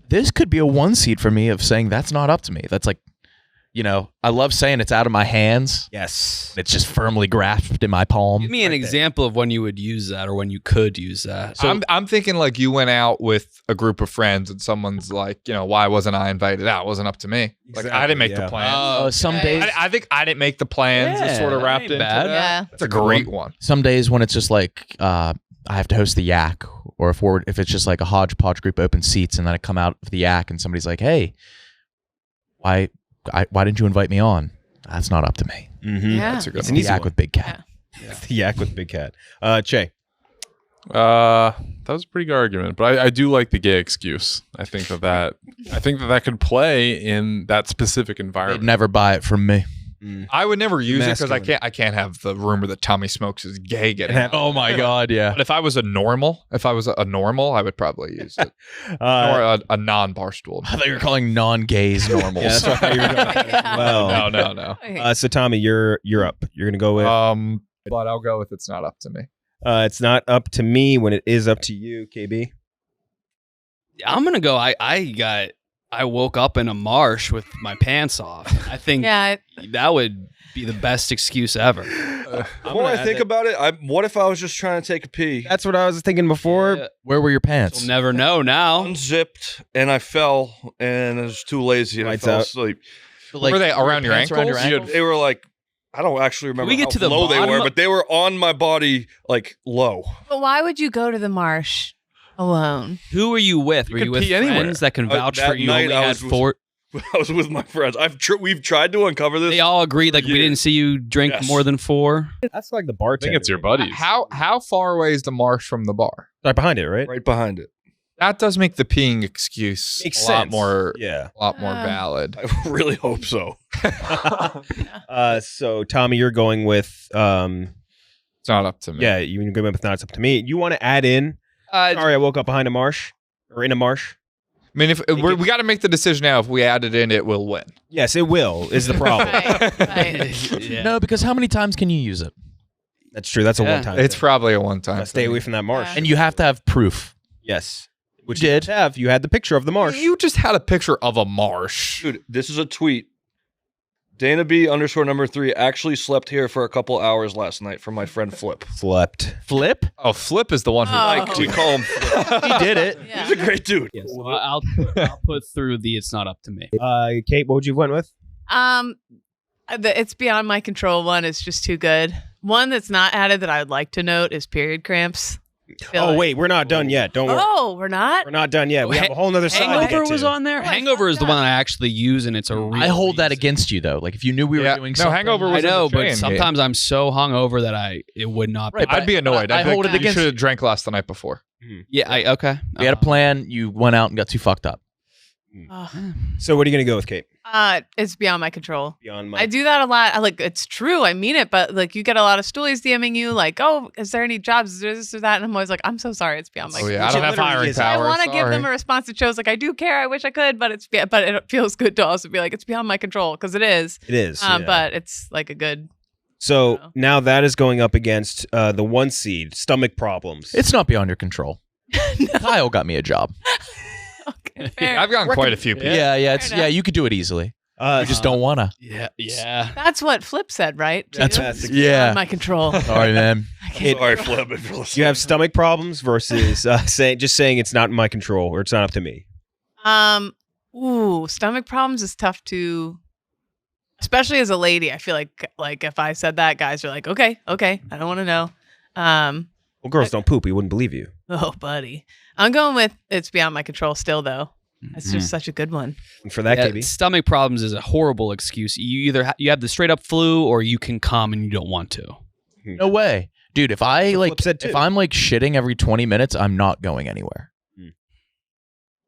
This could be a 1 seed for me of saying that's not up to me. That's like, I love saying it's out of my hands. Yes. It's just firmly grasped in my palm. Give me an example of when you would use that or when you could use that. So I'm thinking like you went out with a group of friends and someone's like, why wasn't I invited out? It wasn't up to me. Like I didn't make the plans. Some days, I think I didn't make the plans. It's sort of that wrapped ain't into bad. that. Yeah. That's a great one. some days when it's just like I have to host the yak, or if it's just like a hodgepodge group open seats, and then I come out of the yak and somebody's like, hey, why didn't you invite me on? That's not up to me. Mm-hmm. Yeah. That's a good It's one. the yak with Big Cat. The yak with Big Cat. Cheah. That was a pretty good argument, but I do like the gay excuse. I think that could play in that specific They'd environment. never buy it from me. I would never use it because Masculine. I can't have the rumor that Tommy Smokes is gay getting out. Oh my God, yeah. But if I was a normal, I would probably use it. Or a non-barstool. I thought you were calling non-gays normals. Yeah, that's what I thought you were going with. Well, No. Okay. so Tommy, you're up. You're gonna go with. But I'll go with it's not up to me. It's not up to me when it is up to you, KB. I'm gonna go. I woke up in a marsh with my pants off. I think Yeah. that would be the best excuse ever. The more I think about it, what if I was just trying to take a pee, That's what I was thinking before. Yeah. Where were your pants? We'll never know now. unzipped, and I fell, and I was too lazy, and Lights I fell out. asleep. Were they around your pants around your ankles? ankles? They were like, I don't actually remember we get how to the low they bottom were, of- but they were on my body, like low. But why would you go to the marsh alone? Who were you with? Were could you with pee anywhere. friends that can vouch that for you? night Only I had was with- 4. I was with my friends. We've tried to uncover this. They all agreed. Like we Yeah. didn't see you drink Yes. more than 4. That's like the I bartender. think it's your buddies. How far away is the marsh from the bar? Right behind it, right? right behind it. That does make the peeing excuse Makes a lot sense. more Yeah. valid. I really hope so. So Tommy, you're going with It's not up to me. yeah. You're going with not. It's up to me. You want to add in? Sorry, I woke up behind a marsh or in a marsh. I mean, if we got to make the decision now. If we add it in, it will win. Yes, it will. Is the problem? Right. Yeah. No, because how many times can you use it? That's true. That's a Yeah. one-time. It's thing. probably a one-time. Stay thing. away from that marsh. Yeah. And you have to have proof. Yes, which You you did. did have. You had the picture of the marsh. You just had a picture of a marsh. Dude, this is a tweet. Dana B_3 actually slept here for a couple hours last night for my friend Flip. Slept. Flip? Oh, Flip is the one who. Oh. Like, we call him Flip. He did it. Yeah. He's a great dude. So I'll put through the it's not up to me. Kate, what would you have went with? The it's beyond my control one is just too good. One that's not added that I would like to note is period cramps. Feel Oh like- wait, we're not done yet. Don't worry. Oh, we're not. We're not done yet. We have a whole nother side. to Hangover get was to. on there. Oh, I Hangover is fucked the one up. that I actually use, and it's a real I hold that reason. against you though. Like if you knew we were Yeah. doing No, something. Hangover I was in know, the but chain. sometimes I'm so hungover that it would not. Right, be. I'd be annoyed. I I'd be hold like, it against you should you. have drank less the night before. Yeah. Okay. We had a plan. You went out and got too fucked up. Ugh. So what are you gonna go with, Kate? It's beyond my control. Beyond my. I do that a lot. It's true. I mean it, but like you get a lot of stoolies DMing you, like, "Oh, is there any jobs? Is there this or that?" And I'm always like, "I'm so sorry. It's beyond my." Oh yeah, control. I don't have literally hiring is. power. I want to give sorry. them a response that shows like I do care. I wish I could, but it feels good to also be like it's beyond my control because it is. It is. yeah. But it's like a good. So Oh. now that is going up against the 1 seed, stomach problems. It's not beyond your control. Kyle got me a job. Okay, fair. I've gotten quite a few people. Yeah, Fair enough. you could do it easily. You just don't wanna. Yeah. Yeah. That's what Flip said, right? That's Beyond yeah. my control. Sorry, man. I can't- Sorry, Flip, if you're listening. you have stomach problems versus saying it's not in my control or it's not up to me. Stomach problems is tough to Especially as a lady, I feel like if I said that, guys are like, okay, I don't want to know. Well, girls don't poop. We wouldn't believe you. Oh, buddy. I'm going with it's beyond my control still, though. It's just such a good one. And for that, KB. Stomach problems is a horrible excuse. You either you have the straight up flu or you can come and you don't want to. No way. Dude, if I'm like shitting every 20 minutes, I'm not going anywhere.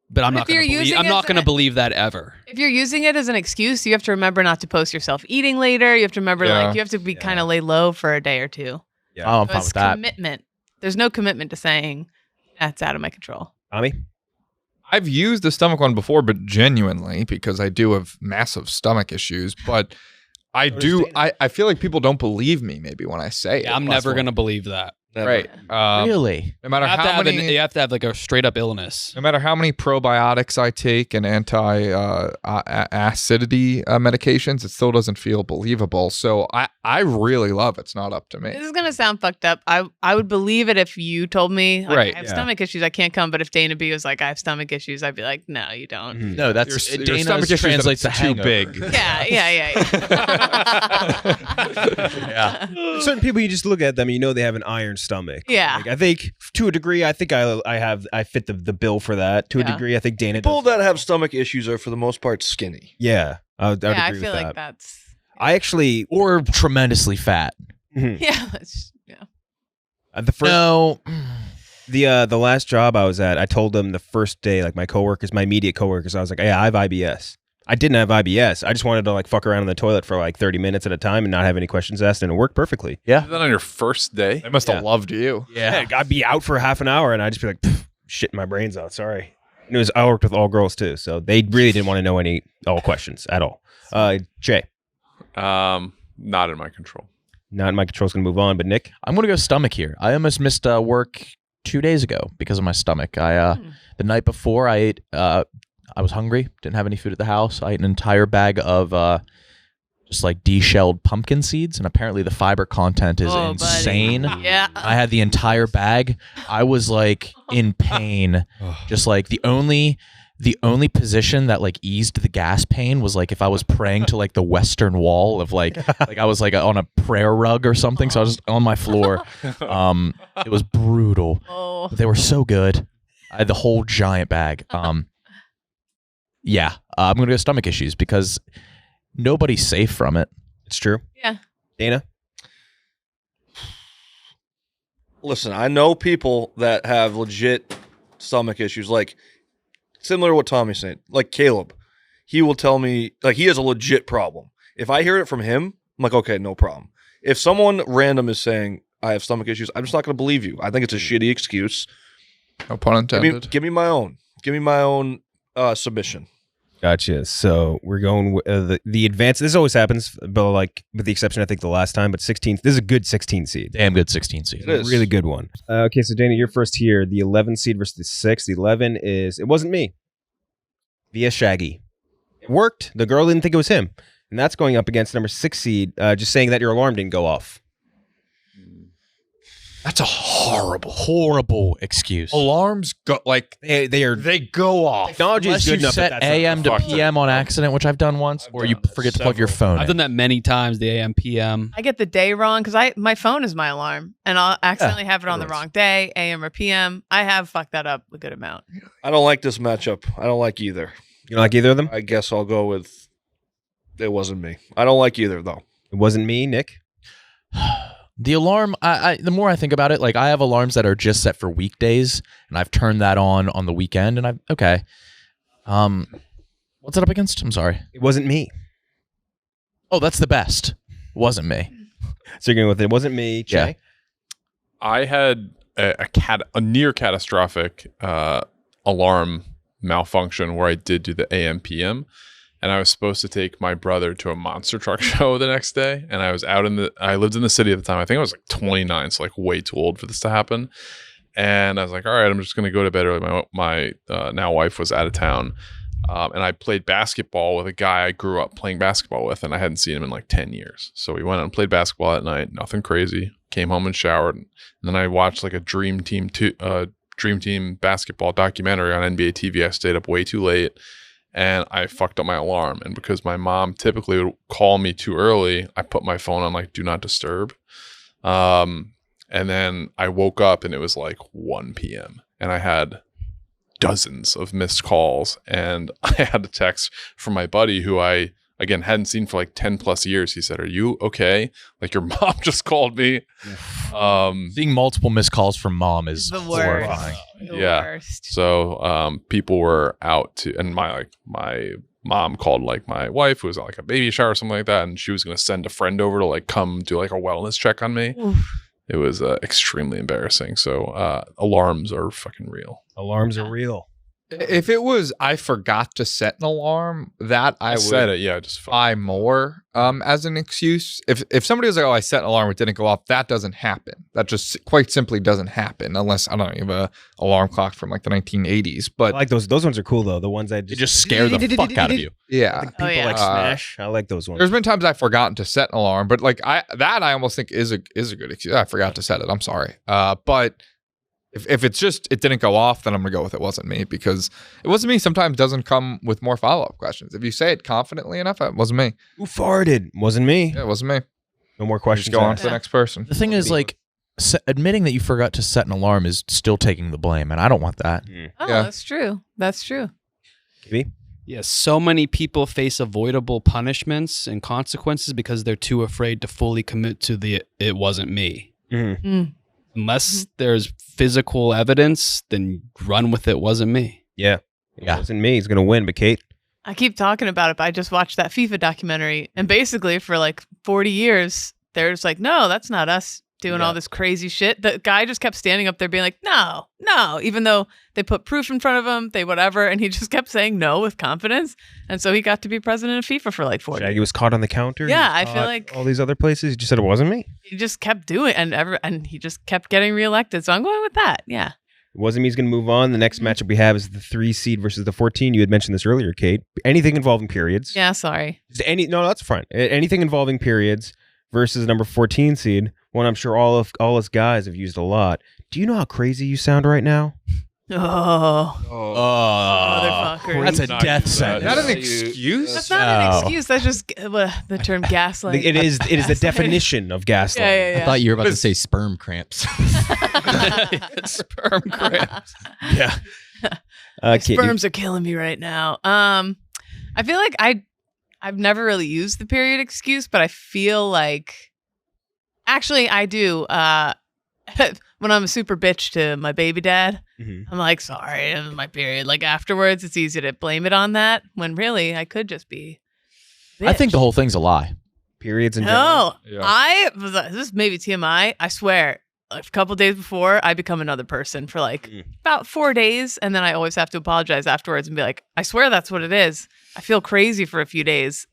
But I'm not going to believe that ever. If you're using it as an excuse, you have to remember not to post yourself eating later. You have to remember, you have to be kind of lay low for a day or two. Yeah, I'm fine with that. Commitment. There's no commitment to saying that's out of my control. Tommy? I've used the stomach one before, but genuinely, because I do have massive stomach issues, but I feel like people don't believe me maybe when I say it. I'm never going to believe that. Never. Right. Really? No matter how many, you have to have like a straight up illness. no matter how many probiotics I take and acidity medications, it still doesn't feel believable. So I really love It's Not Up to Me. This is gonna sound fucked up. I would believe it if you told me like, Right, I have stomach issues, I can't come. But if Dana B was like, I have stomach issues, I'd be like, no, you don't. No, that's Your Dana's stomach issues translates to that it's too hangover. big. Yeah. Yeah. Certain people, you just look at them and you know they have an iron stomach. Yeah. Like, I think to a degree, I fit the bill for that. To a degree, I think Dana People does. that have stomach issues are for the most part skinny. Yeah. I would I agree feel with like that. that's I actually Or tremendously fat. the first the last job I was at, I told them the first day, like my immediate coworkers, I was like, yeah, I have IBS. I didn't have IBS. I just wanted to like fuck around in the toilet for like 30 minutes at a time and not have any questions asked, and it worked perfectly. Yeah. You did that on your first day? They must have loved you. Yeah, I'd be out for half an hour and I'd just be like, shitting my brains out. Sorry. And I worked with all girls too, so they really didn't want to know all questions at all. Jay, Not in my control. not in my control's gonna move on, but Nick, I'm going to go stomach here. I almost missed work 2 days ago because of my stomach. The night before I ate, I was hungry, didn't have any food at the house. I ate an entire bag of just like de-shelled pumpkin seeds, and apparently the fiber content is insane. Buddy. Yeah. I had the entire bag. I was like in pain. Just like the only position that like eased the gas pain was like if I was praying to like the western wall of like I was like on a prayer rug or something. So I was just on my floor. It was brutal. Oh. They were so good. I had the whole giant bag. Yeah, I'm gonna go stomach issues because nobody's safe from it. it's true. Yeah. Dana, Listen, I know people that have legit stomach issues, like similar to what Tommy's saying. Like Caleb, he will tell me like he has a legit problem. If I hear it from him, I'm like, okay, no problem. If someone random is saying I have stomach issues, I'm just not going to believe you. I think it's a shitty excuse. No pun intended. Give me my own. Give me my own submission. gotcha. So we're going with the advance. This always happens, but like with the exception, I think the last time. But 16th, this is a good 16 seed. Damn good 16 seed. It is. Really good one. Okay, so Dana, you're first here. The 11 seed versus the 6. The 11 is It Wasn't Me via Shaggy. It worked. The girl didn't think it was him. And that's going up against number 6 seed, just saying that your alarm didn't go off. That's a horrible excuse. alarms go like They go off. technology Unless is good you enough set that that's AM to not PM on accident, which I've done once, or you done forget to plug your several. phone I've in. done that many times, the AM, PM. I get the day wrong because my phone is my alarm, and I'll accidentally have it on the everyone's. wrong day, AM or PM. I have fucked that up a good amount. I don't like this matchup. I don't like either. You don't like either of them? I guess I'll go with It Wasn't Me. I don't like either though. It wasn't me, Nick. The alarm, the more I think about it, like I have alarms that are just set for weekdays, and I've turned that on the weekend, and okay. What's it up against? I'm sorry. It wasn't me. Oh, that's the best. It wasn't me. So you're going with It Wasn't Me, Cheah. Yeah. I had a near catastrophic alarm malfunction where I did do the AM PM, and I was supposed to take my brother to a monster truck show the next day, and I was I lived in the city at the time. I think I was like 29, so like way too old for this to happen. And I was like, all right, I'm just gonna go to bed early. My now wife was out of town, and I played basketball with a guy I grew up playing basketball with, and I hadn't seen him in like 10 years. So we went out and played basketball at night. Nothing crazy. Came home and showered, and then I watched like a Dream Team basketball documentary on NBA TV. I stayed up way too late, and I fucked up my alarm. And because my mom typically would call me too early, I put my phone on like do not disturb. And then I woke up and it was like 1 p.m. and I had dozens of missed calls, and I had a text from my buddy who I again hadn't seen for like 10 plus years. He said, "Are you okay? Like your mom just called me." Seeing multiple missed calls from mom is The horrifying. worst. The Yeah. worst. So people were out to, and my mom called like my wife who was at like a baby shower or something like that, and she was going to send a friend over to like come do like a wellness check on me. Oof. It was extremely embarrassing. So alarms are fucking real. Alarms are real. If it was I forgot to set an alarm, that I would said it, yeah, just buy more as an excuse. If somebody was like, "Oh, I set an alarm, it didn't go off," that doesn't happen. That just quite simply doesn't happen unless, I don't know, you have a alarm clock from like the 1980s. But I like those. Those ones are cool though. The ones that They just scare the fuck out of you. yeah, people Oh, yeah. like smash. I like those ones. there's been times I've forgotten to set an alarm, but like I almost think is a good excuse. I forgot to set it. I'm sorry. But if it's just it didn't go off, then I'm gonna go with it wasn't me, because it wasn't me sometimes doesn't come with more follow-up questions. If you say it confidently enough, it wasn't me. Who farted? Wasn't me. Yeah, it wasn't me. No more Just questions. go on asked. to the next person. The thing is, like, admitting that you forgot to set an alarm is still taking the blame, and I don't want that. Oh, Yeah. that's true. That's true. Maybe. Yeah, so many people face avoidable punishments and consequences because they're too afraid to fully commit to the "it wasn't me." Mhm. Unless there's physical evidence, then run with "it wasn't me." Yeah. Yeah. It wasn't me. He's gonna win, but Kate. I keep talking about it, but I just watched that FIFA documentary, and basically for like 40 years, there's like, no, that's not us doing all this crazy shit. The guy just kept standing up there being like, no, even though they put proof in front of him, they whatever, and he just kept saying no with confidence, and so he got to be president of FIFA for like 40 Shaggy years. was caught on the counter. Yeah, He I feel caught like- all these other places. He just said it wasn't me. He just kept doing it, and he just kept getting reelected. So I'm going with that. Yeah. It wasn't me. He's gonna move on. The next matchup we have is the 3 seed versus the 14. You had mentioned this earlier, Kate. Anything involving periods. Yeah, sorry. No, that's fine. Anything involving periods versus number 14 seed. One I'm sure all us guys have used a lot. Do you know how crazy you sound right now? Oh, Oh, motherfucker. that's a Not death use that. Is that sentence. an excuse? That's not an No. excuse. That's just the term gaslight. It is the Gaslight. definition of gaslighting. Yeah. I thought you were about to say sperm cramps. Sperm cramps. Yeah. My Kate, sperms are killing me right now. I feel like I've never really used the period excuse, but I feel like actually I do. When I'm a super bitch to my baby dad, Mhm. I'm like, sorry, it was my period. Like afterwards, it's easy to blame it on that when really I could just be. I think the bitch. whole thing's a lie. periods in general. No, this is maybe TMI. I swear, a couple days before, I become another person for like about 4 days, and then I always have to apologize afterwards and be like, I swear that's what it is. I feel crazy for a few days,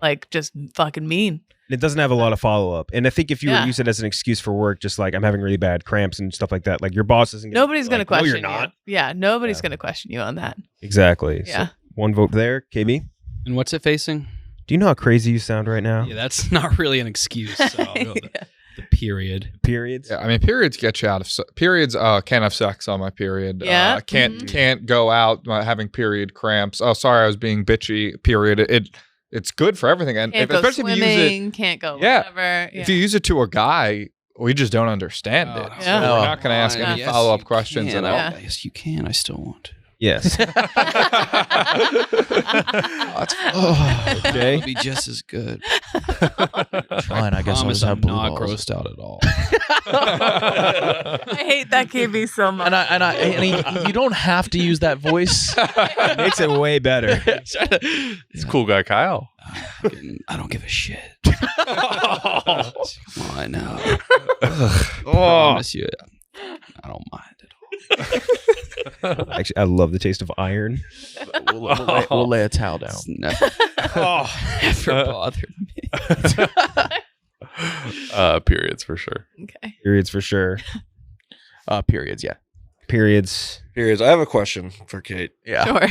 like just fucking mean. It doesn't have a lot of follow up. And I think if you were Yeah. to use it as an excuse for work, just like I'm having really bad cramps and stuff like that, like your boss isn't. Nobody's gonna like, question No, you're not. you. Yeah, nobody's Yeah. gonna question you on that. Exactly. Yeah. So one vote there. KB, And what's it facing? do you know how crazy you sound right now? Yeah, that's not really an excuse. So I'll go with the period. Periods. Yeah, I mean, periods get you out of periods. Can't have sex on my period. Yeah. Can't go out having period cramps. Oh, sorry, I was being bitchy. Period. It's good for everything, and Can't go especially if you use it. swimming. Can't go Yeah. whatever. If you use it to a guy, we just don't understand it. So Yeah. we're not going to ask any Yes, follow up you questions can. at all. Yeah. Yes, you can. I still want to. Yes. Okay. It'll be just as good. Fine, I guess I'll Promise just have I'm blue not balls. grossed out at all. I hate that KB so much. You don't have to use that voice. Makes it way better. It's cool guy Kyle. I don't give a shit. Come on now. Oh. Promise you, I don't mind at all. Actually, I love the taste of iron. We'll lay a towel down. It's never, never bothered me. Periods for sure. Okay. Periods for sure. Periods, yeah. Periods. Periods. I have a question for Kate. Yeah. Sure.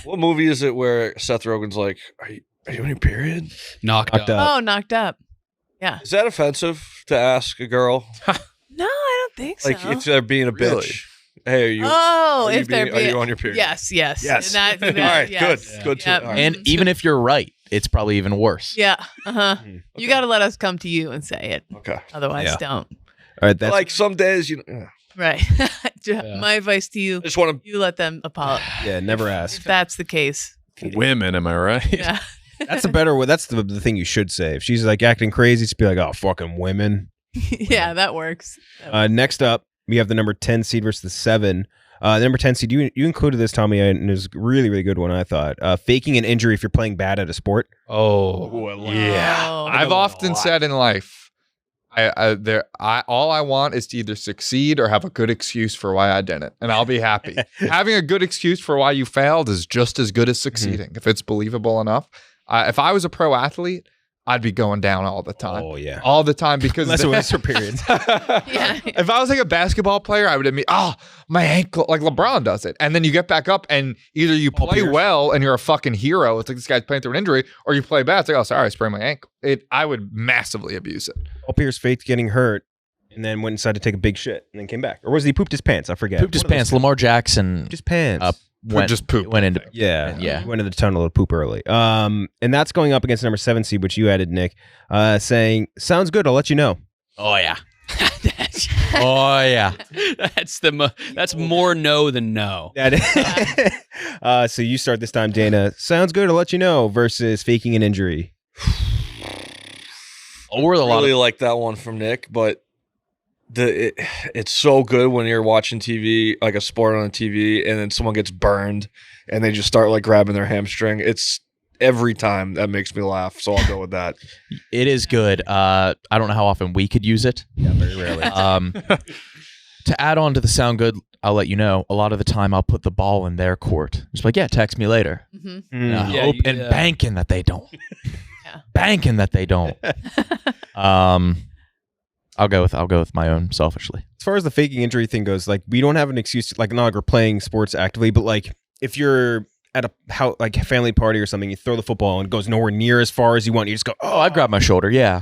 What movie is it where Seth Rogen's like, "Are you on your period?" Knocked Knocked up. up. Oh, knocked up. Is that offensive to ask a girl? No, I don't think so. Like, it's being a Really? bitch. Hey, are you? Oh, are you if they're are you on your period? Yes. Yes. And All right. yes. Good. Good. Yep. All right. And even if you're right, it's probably even worse. Yeah. Uh-huh. Okay. You got to let us come to you and say it. Okay. Otherwise, Yeah. don't. All right, that's Like some days, Right. My advice to you: I just want to. you let them apologize. yeah, never ask. If that's the case. Women, am I right? Yeah. That's the better way. That's the thing you should say. If she's like acting crazy, just be like, "Oh, fucking women." Yeah, that works. Next up, we have the number 10 seed versus the 7. The number 10 seed, you included this, Tommy, and it was a really, really good one, I thought. Faking an injury if you're playing bad at a sport. Oh, yeah. Oh. I've often said in life, all I want is to either succeed or have a good excuse for why I didn't, and I'll be happy. Having a good excuse for why you failed is just as good as succeeding if it's believable enough. If I was a pro athlete, I'd be going down all the time. Oh, yeah. All the time because Unless it was for periods. Yeah. If I was like a basketball player, I would admit, my ankle, like LeBron does it. And then you get back up and either you play well and you're a fucking hero. It's like this guy's playing through an injury, or you play bad. It's like, oh, sorry, I sprained my ankle. I would massively abuse it. Paul Pierce faked getting hurt and then went inside to take a big shit and then came back. Or was he pooped his pants? I forget. Pooped his pants. Lamar Jackson Pooped his pants. Just poop. Went into Yeah. Yeah. He went into the tunnel to poop early. And that's going up against number 7 seed, which you added, Nick, saying, sounds good, I'll let you know. Oh yeah. Oh yeah. That's more no than no. So you start this time, Dana. Sounds good, I'll let you know, versus faking an injury. Or a I lot really of like that one from Nick, but it's so good when you're watching TV, like a sport on TV, and then someone gets burned and they just start like grabbing their hamstring. It's every time that makes me laugh, so I'll go with that. it is good. I don't know how often we could use it. Yeah, very rarely. To add on to the sound good, I'll let you know. A lot of the time, I'll put the ball in their court. Just like, yeah, text me later. Mhm. And banking that they don't. Yeah. Banking that they don't. I'll go with my own selfishly. As far as the faking injury thing goes, like we don't have an excuse, like not like we're playing sports actively, but like if you're at a family party or something, you throw the football and it goes nowhere near as far as you want. You just go, Oh, I grabbed my shoulder. Yeah.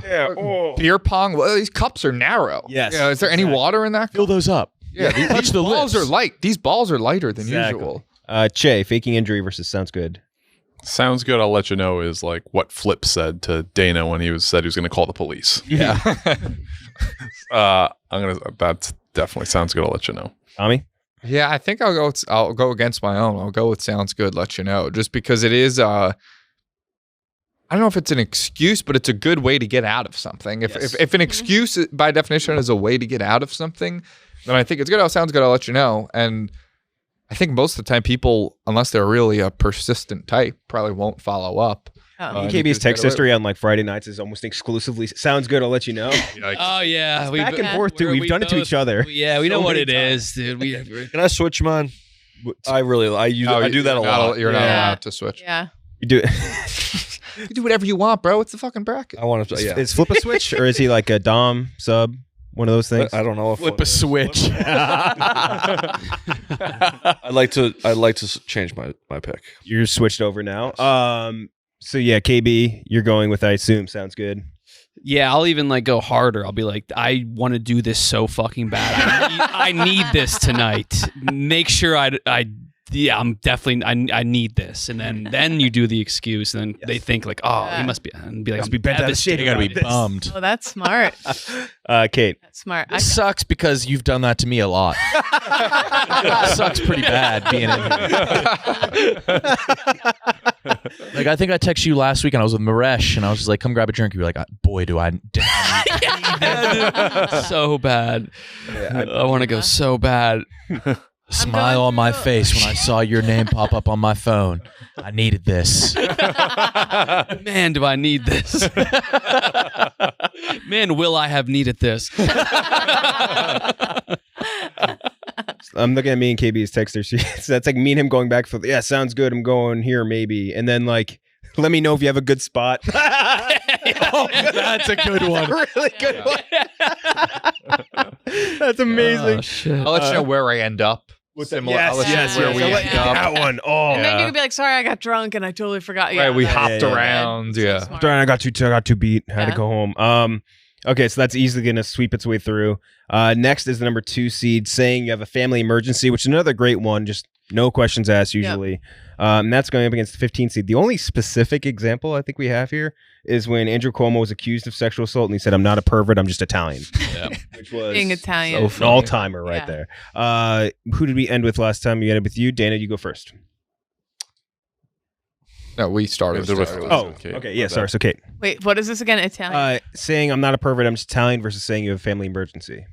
Beer pong. Well, these cups are narrow. Yes, Yeah, is there any water in that? Fill those up. Yeah, these the balls lips. are light. These balls are lighter than Exactly. usual. Cheah, faking injury versus sounds good. Sounds good. I'll let you know is like what Flip said to Dana when he said he was going to call the police. Yeah. That definitely sounds good. I'll let you know. Tommy? Yeah, I think I'll go against my own. I'll go with sounds good, let you know. Just because it is I don't know if it's an excuse, but it's a good way to get out of something. If an excuse by definition is a way to get out of something, then I think it's good. Oh, sounds good, I'll let you know. And I think most of the time people, unless they're really a persistent type, probably won't follow up. Oh. KB's text history on like Friday nights is almost exclusively sounds good, I'll let you know. Oh yeah, It's back and forth too. We've done it to each other. Yeah, we know so what many it is, dude. Can I switch mine? I do that a lot. You're not Yeah. allowed to switch. Yeah. You do You can do whatever you want, bro. It's the fucking bracket. I want to. Yeah. Is Flip a switch or is he like a dom sub? One of those things? I don't know if Flip a switch. I'd like to change my pick. You're switched over now. So yeah, KB, you're going with I assume sounds good. Yeah, I'll even like go harder. I'll be like, I want to do this so fucking bad. I need this tonight. Make sure I'm definitely I need this, and then you do the excuse, and then they think like, oh, he must be, and be like, Must I'm be bent out of shape. You gotta be This. bummed. Oh, that's smart. Kate. That's smart. It sucks because you've done that to me a lot. It sucks pretty bad being in here. Like I think I texted you last week and I was with Maresh and I was just like, come grab a drink. You were like, boy, did I need this. so bad. I want to go so bad. Smile on my face when I saw your name pop up on my phone. I needed this. Man, do I need this? Man, will I have needed this? I'm looking at me and KB's texter. So that's like me and him going back for yeah, sounds good. I'm going here maybe, and then like, let me know if you have a good spot. Oh, that's a good one. Really good one. That's amazing. Oh, shit. I'll let you know where I end up. Similar. I'll let you know where we I'll end let you up. that one. Oh, And then you could be like, sorry, I got drunk and I totally forgot. Yeah, Right, we that- hopped yeah. around. So Yeah. smart. darn, I got too beat. Had to Yeah. go home. Okay, so that's easily going to sweep its way through. Next is the number 2 seed saying you have a family emergency, which is another great one. Just no questions asked usually. And that's going up against the 15 seed. The only specific example I think we have here is when Andrew Cuomo was accused of sexual assault and he said, "I'm not a pervert, I'm just Italian." Which was Being Italian. an all-timer right Yeah. there. Who did we end with last time? We ended with you. Dana, you go first. No, we started There was- with Oh, okay. okay. My Yeah, sorry. bad. So, Kate. Wait, what is this again? Italian? Saying I'm not a pervert, I'm just Italian versus saying you have a family emergency.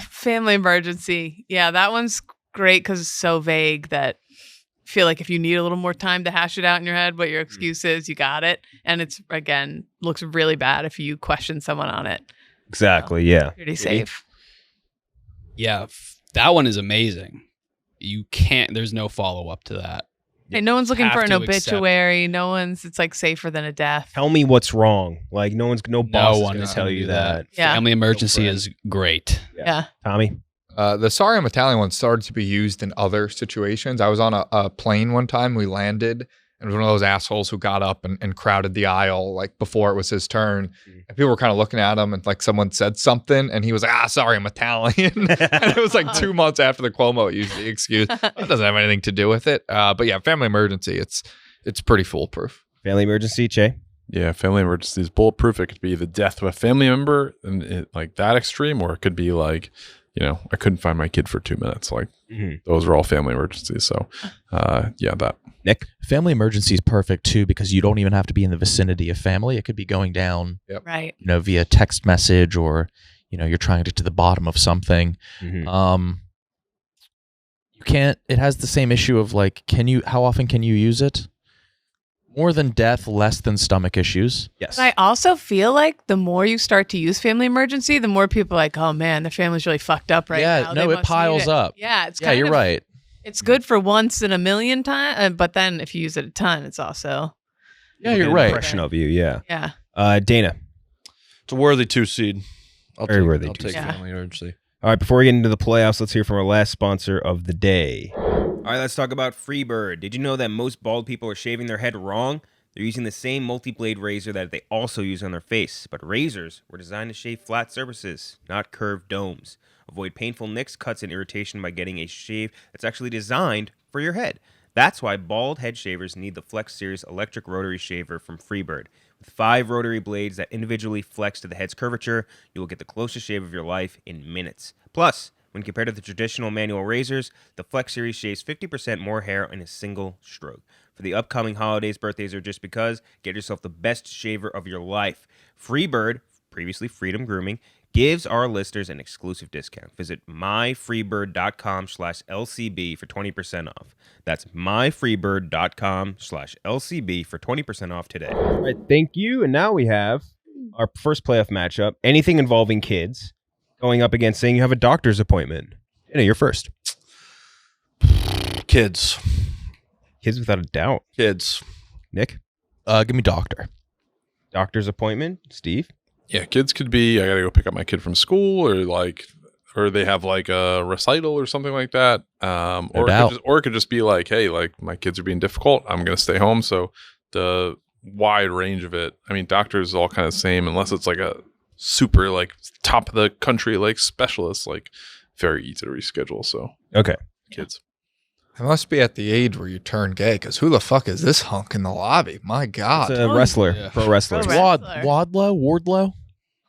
Family emergency. Yeah, that one's great because it's so vague that I feel like if you need a little more time to hash it out in your head, what your excuse is, you got it. And it's, again, looks really bad if you question someone on it. Exactly. Yeah. Pretty safe. Yeah, that one is amazing. You can't. There's no follow up to that. Hey, no one's looking Have for an to accept it. obituary. No one's. It's like safer than a death. Tell me what's wrong. Like no boss is one going is to tell gonna you do that. Yeah. Family emergency friend. is great. Yeah. Tommy. The sorry I'm Italian one started to be used in other situations. I was on a plane one time. We landed, and it was one of those assholes who got up and crowded the aisle like before it was his turn. And people were kind of looking at him, and like someone said something, and he was like, sorry, I'm Italian. And it was like 2 months after the Cuomo used the excuse. That doesn't have anything to do with it. But yeah, family emergency, it's pretty foolproof. Family emergency. Cheah. Yeah, family emergency is bulletproof. It could be the death of a family member, and like that extreme, or it could be like, I couldn't find my kid for 2 minutes. Like those are all family emergencies. So, yeah, that. Nick. Family emergency is perfect too because you don't even have to be in the vicinity of family. It could be going down, Right. via text message or, you're trying to get to the bottom of something. Mhm. You can't. It has the same issue of like, how often can you use it? More than death, less than stomach issues. Yes. But I also feel like the more you start to use family emergency, the more people are like, oh man, their family's really fucked up right now. No, They it must need piles up. Yeah, it's Yeah, kind you're of, right. It's good for once in a million times, but then if you use it a ton, it's also Yeah, you're An right. Impression of you. Yeah. yeah. Dana. It's a worthy 2 seed. I'll Very take, worthy I'll 2 take seed. Yeah. family emergency. All right, before we get into the playoffs, let's hear from our last sponsor of the day. All right, let's talk about Freebird. Did you know that most bald people are shaving their head wrong? They're using the same multi-blade razor that they also use on their face, but razors were designed to shave flat surfaces, not curved domes. Avoid painful nicks, cuts, and irritation by getting a shave that's actually designed for your head. That's why bald head shavers need the Flex Series electric rotary shaver from Freebird. With 5 rotary blades that individually flex to the head's curvature, you will get the closest shave of your life in minutes. Plus, when compared to the traditional manual razors, the Flex Series shaves 50% more hair in a single stroke. For the upcoming holidays, birthdays, or just because, get yourself the best shaver of your life. Freebird, previously Freedom Grooming, gives our listeners an exclusive discount. Visit myfreebird.com/LCB for 20% off. That's myfreebird.com/LCB for 20% off today. All right, thank you. And now we have our first playoff matchup, anything involving kids, going up against saying you have a doctor's appointment. You're first. Kids. Kids without a doubt. Kids. Nick, Give me doctor. doctor's appointment. Steve. Yeah, kids could be, I got to go pick up my kid from school, or they have like a recital or something like that. Or it could just be like, hey, like my kids are being difficult. I'm going to stay home. So the wide range of it, I mean, doctors is all kind of the same, unless it's like a super like top of the country, like specialist, like very easy to reschedule. So Okay. kids. I must be at the age where you turn gay, because who the fuck is this hunk in the lobby? My God. It's a wrestler, yeah. pro wrestler. Pro wrestler. Wardlow?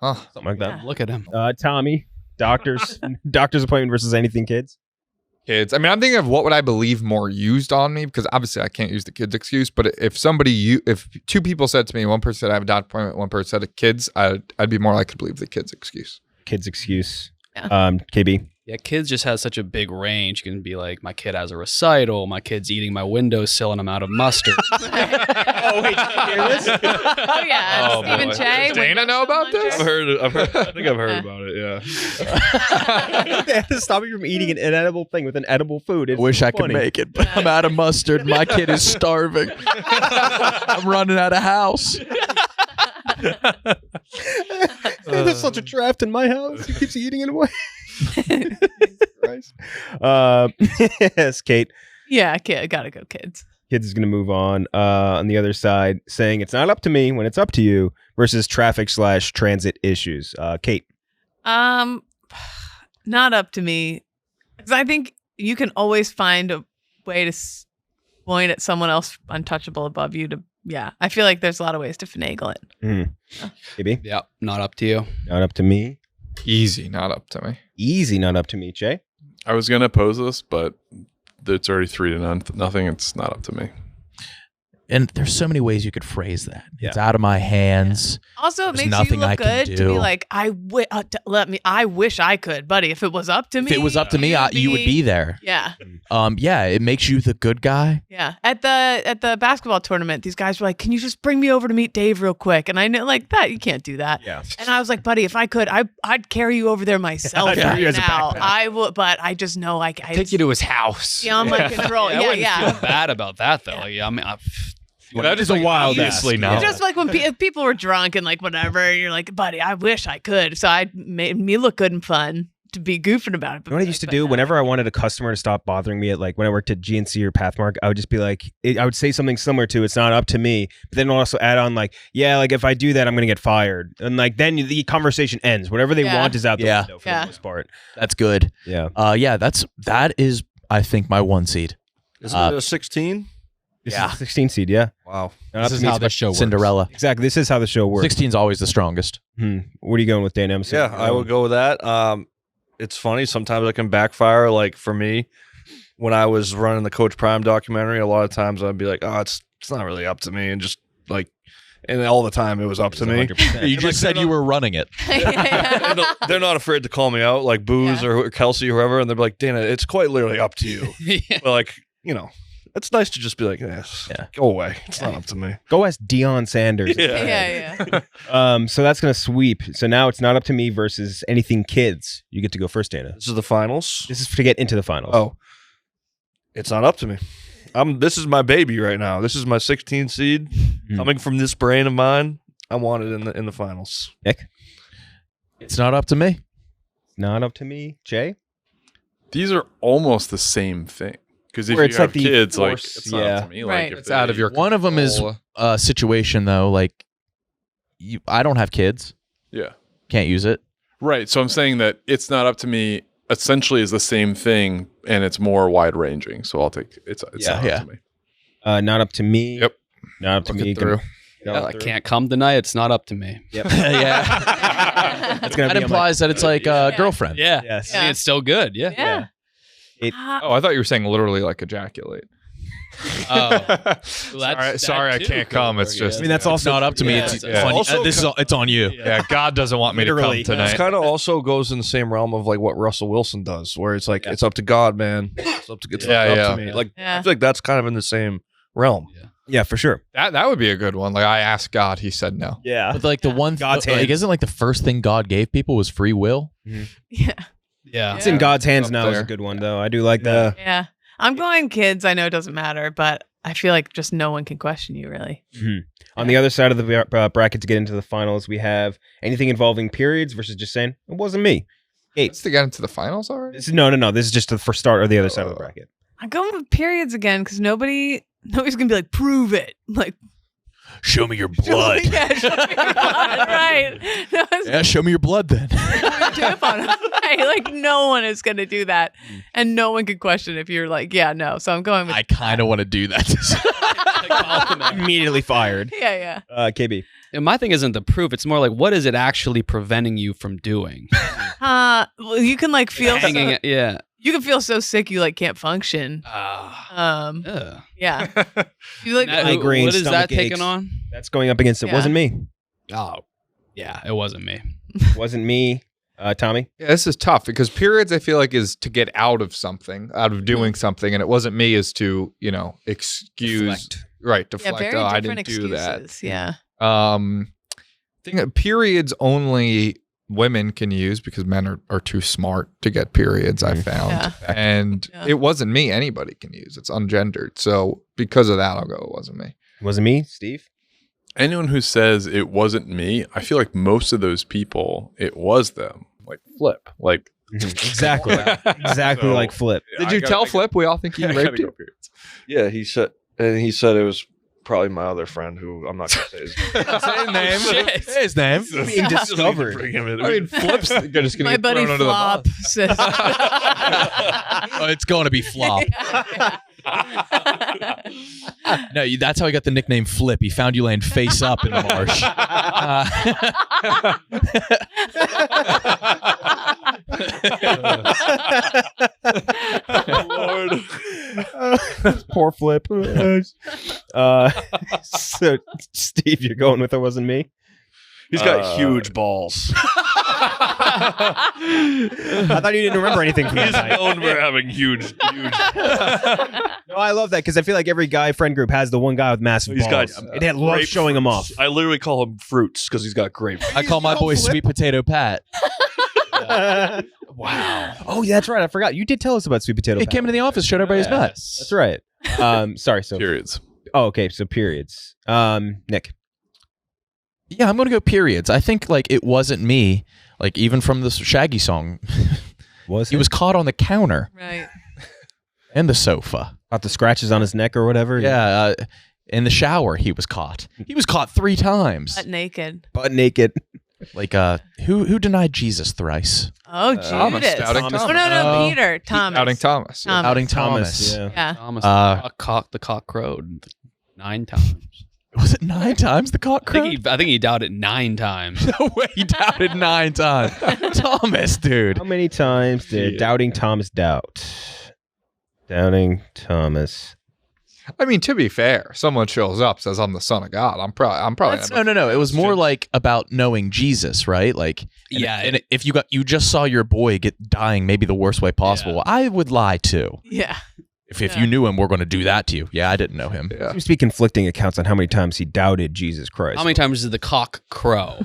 Huh. Something like that. Yeah. Look at him. Tommy, doctor's appointment versus anything kids. Kids. I mean, I'm thinking of what would I believe more used on me, because obviously I can't use the kids excuse. But if if 2 people said to me, one person said I have a doctor appointment, one person said kids, I'd be more likely to believe the kids excuse. Kids excuse. Yeah. KB. Yeah, kids just has such a big range. You can be like, my kid has a recital, my kid's eating my windowsill and I'm out of mustard. Oh wait, did you hear this? Oh yeah, Oh, Stephen boy. Cheah. Does Dana know about this? I've heard it. I think I've heard about it. Yeah. They had to stop you from eating an edible thing with an edible food. I It's wish so I could funny. make it, but I'm out of mustard. My kid is starving. I'm running out of house. There's such a draft in my house. He keeps eating it away. Christ. Yes, Kate. Yeah, kid, gotta go kids. Kids is going to move on the other side, saying it's not up to me when it's up to you versus traffic/transit issues. Kate. Not up to me. Because I think you can always find a way to point at someone else untouchable above you to, I feel like there's a lot of ways to finagle it. Maybe. Yeah, not up to you. Not up to me. Easy, not up to me. Easy, not up to me. Cheah. I was gonna pose this, but it's already 3-0. It's not up to me. And there's so many ways you could phrase that. Yeah. It's out of my hands. Also, it There's makes you nothing I look can good to be do. like, I wish I could, buddy. If it was up to me, If it was up to me, you would be there. Yeah, Yeah, it makes you the good guy. yeah. At the basketball tournament, these guys were like, "Can you just bring me over to meet Dave real quick?" And I know, like, that you can't do that. Yeah. And I was like, buddy, if I could, I'd carry you over there myself I'd carry you right as a now. backpack. I would, but I just know I Take you to his house. beyond my control. I wouldn't Yeah. feel bad about that though. Like, I mean, That is a wild obviously not. It's just like when if people were drunk and like whatever, and you're like, buddy, I wish I could. So I made me look good and fun to be goofing about it. You know what I used to do? Whenever I wanted a customer to stop bothering me at like when I worked at GNC or Pathmark, I would just be like, I would say something similar to "it's not up to me," but then also add on like, "Yeah, like if I do that, I'm gonna get fired," and like then the conversation ends. Whatever they want is out the window for the most part. That's good. Yeah. That is I think my 1 seed. Isn't it a 16? This is a 16 seed. Yeah. Wow. Not up This to is me, how it's the show works. Cinderella. Exactly. This is how the show works. 16 is always the strongest. What are you going with, Dan Emerson? Yeah, I would go with that. It's funny. Sometimes it can backfire. Like for me, when I was running the Coach Prime documentary, a lot of times I'd be like, "Oh, it's not really up to me," and just like, and all the time it was up to me. You just said you were running it. They're not afraid to call me out, like Booze or Kelsey or whoever, and they're like, "Dana, it's quite literally up to you." But like, it's nice to just be like, go away. It's not up to me. Go ask Deion Sanders. Yeah. So that's gonna sweep. So now it's not up to me versus anything kids. You get to go first, Dana. This is the finals. This is to get into the finals. Oh, it's not up to me. This is my baby right now. This is my 16 seed coming from this brain of mine. I want it in the finals. Nick, It's not up to me. not up to me. Jay, These are almost the same thing. Because if Where you it's have like the kids, like force- it's not up to me. Right. Like, if It's out of your One of them is control. a situation though, like I don't have kids. Yeah. Can't use it. Right. So I'm saying that it's not up to me essentially is the same thing and it's more wide ranging. So I'll take it's not up to me. not up to me. Yep. Not up to Look me. it through. I can't come tonight. It's not up to me. Yep. Yeah. That's gonna That be on my- implies that it's like a girlfriend. Yeah. Yes. I mean, it's still good. Yeah. Yeah. Oh, I thought you were saying literally like ejaculate. Well, sorry, I can't come. It's just. I mean, that's also Not up to me. Yeah. It's Yeah. on, Also- it's on you. Yeah, God doesn't want me Literally. to come It tonight. kind of also goes in the same realm of like what Russell Wilson does, where it's like it's up to God, man. It's up to me. Like Yeah. I feel like that's kind of in the same realm. Yeah, for sure. That would be a good one. Like I asked God, he said no. Yeah. But like the one God's like hand. isn't like the first thing God gave people was free will? Yeah. Yeah. It's in God's hands Up now is there. a good one though. I do like that. Yeah. I'm going kids. I know it doesn't matter, but I feel like just no one can question you really. On the other side of the bracket to get into the finals, we have anything involving periods versus just saying it wasn't me. Let's to get into the finals already. This is, no. This is just the first start or the other side of the bracket. I'm going with periods again because nobody's gonna be like, prove it. Like, Show me your blood. yeah, show me your blood, right? No, it's Yeah, show me your blood then. tip on it. Right? Like, no one is gonna do that, and no one could question if you're like, yeah, no. So I'm going with I kind of want to do that. Immediately fired. yeah. KB. And my thing isn't the proof. It's more like, what is it actually preventing you from doing? Well, you can like feel Hanging it. Yeah. you can feel so sick you like can't function. Yeah. You like That- Migraine, what is that stomach taking aches. on? That's going up against it. Yeah. Wasn't me. Oh, yeah. It wasn't me. Wasn't me. Tommy. Yeah, this is tough because periods I feel like is to get out of something, out of doing something, and it wasn't me is to excuse Deflect. deflect. very Oh, I different didn't do that. excuses. Yeah. Thing that periods only women can use because men are too smart to get periods. I found, Yeah. and Yeah. it wasn't me. Anybody can use. It's ungendered. So because of that, I'll go. It wasn't me. Wasn't me. Steve. Anyone who says it wasn't me, I feel like most of those people, it was them. Like Flip. Like Exactly. Exactly So, like Flip. yeah, Did you tell Flip? We all think he I gotta raped go you. periods. Yeah, he said And he said it was probably my other friend who I'm not going to say his name. Say his name. Being discovered. Flip's just gonna My get buddy thrown under the Flop bus. says. Oh, it's going to be Flop. No, that's how he got the nickname Flip. He found you laying face up in the marsh. Poor Flip. So, Steve, you're going with it wasn't me? He's got huge balls. I thought you didn't remember anything from that He's night. known for having huge. No, I love that because I feel like every guy friend group has the one guy with massive He's got balls. It loves showing them off. I literally call him Fruits because he's got grape. I call my boy Sweet Potato Pat. Wow. Oh, yeah, that's right. I forgot. You did tell us about Sweet Potato He Pat. came into the office, showed everybody his nuts. That's right. Sorry. So. Periods. Oh, okay. So periods. Nick. Yeah, I'm going to go periods. I think like it wasn't me. Like even from the Shaggy song, he was caught on the counter Right. and the sofa. Got the scratches on his neck or whatever. Yeah, in the shower he was caught. He was caught 3 times. Butt naked. Butt naked. Like who denied Jesus thrice? Oh, Thomas, Judas. doubting Oh, Thomas. no, Peter. Thomas. Outing Thomas. Thomas. Outing Thomas. Yeah. Yeah. Thomas, the cock crowed 9 times. Was it 9 times the cock crowed? I think he doubted 9 times. No way, he doubted 9 times. Thomas, dude. How many times did Doubting Thomas doubt? Doubting Thomas. I mean, to be fair, someone shows up, says, "I'm the Son of God." I'm probably No. It was more like about knowing Jesus, right? Like, and if you just saw your boy get dying, maybe the worst way possible, Yeah. I would lie too. Yeah. If you knew him, we're going to do that to you. Yeah, I didn't know him. Yeah. Seems to be conflicting accounts on how many times he doubted Jesus Christ. How many times did the cock crow?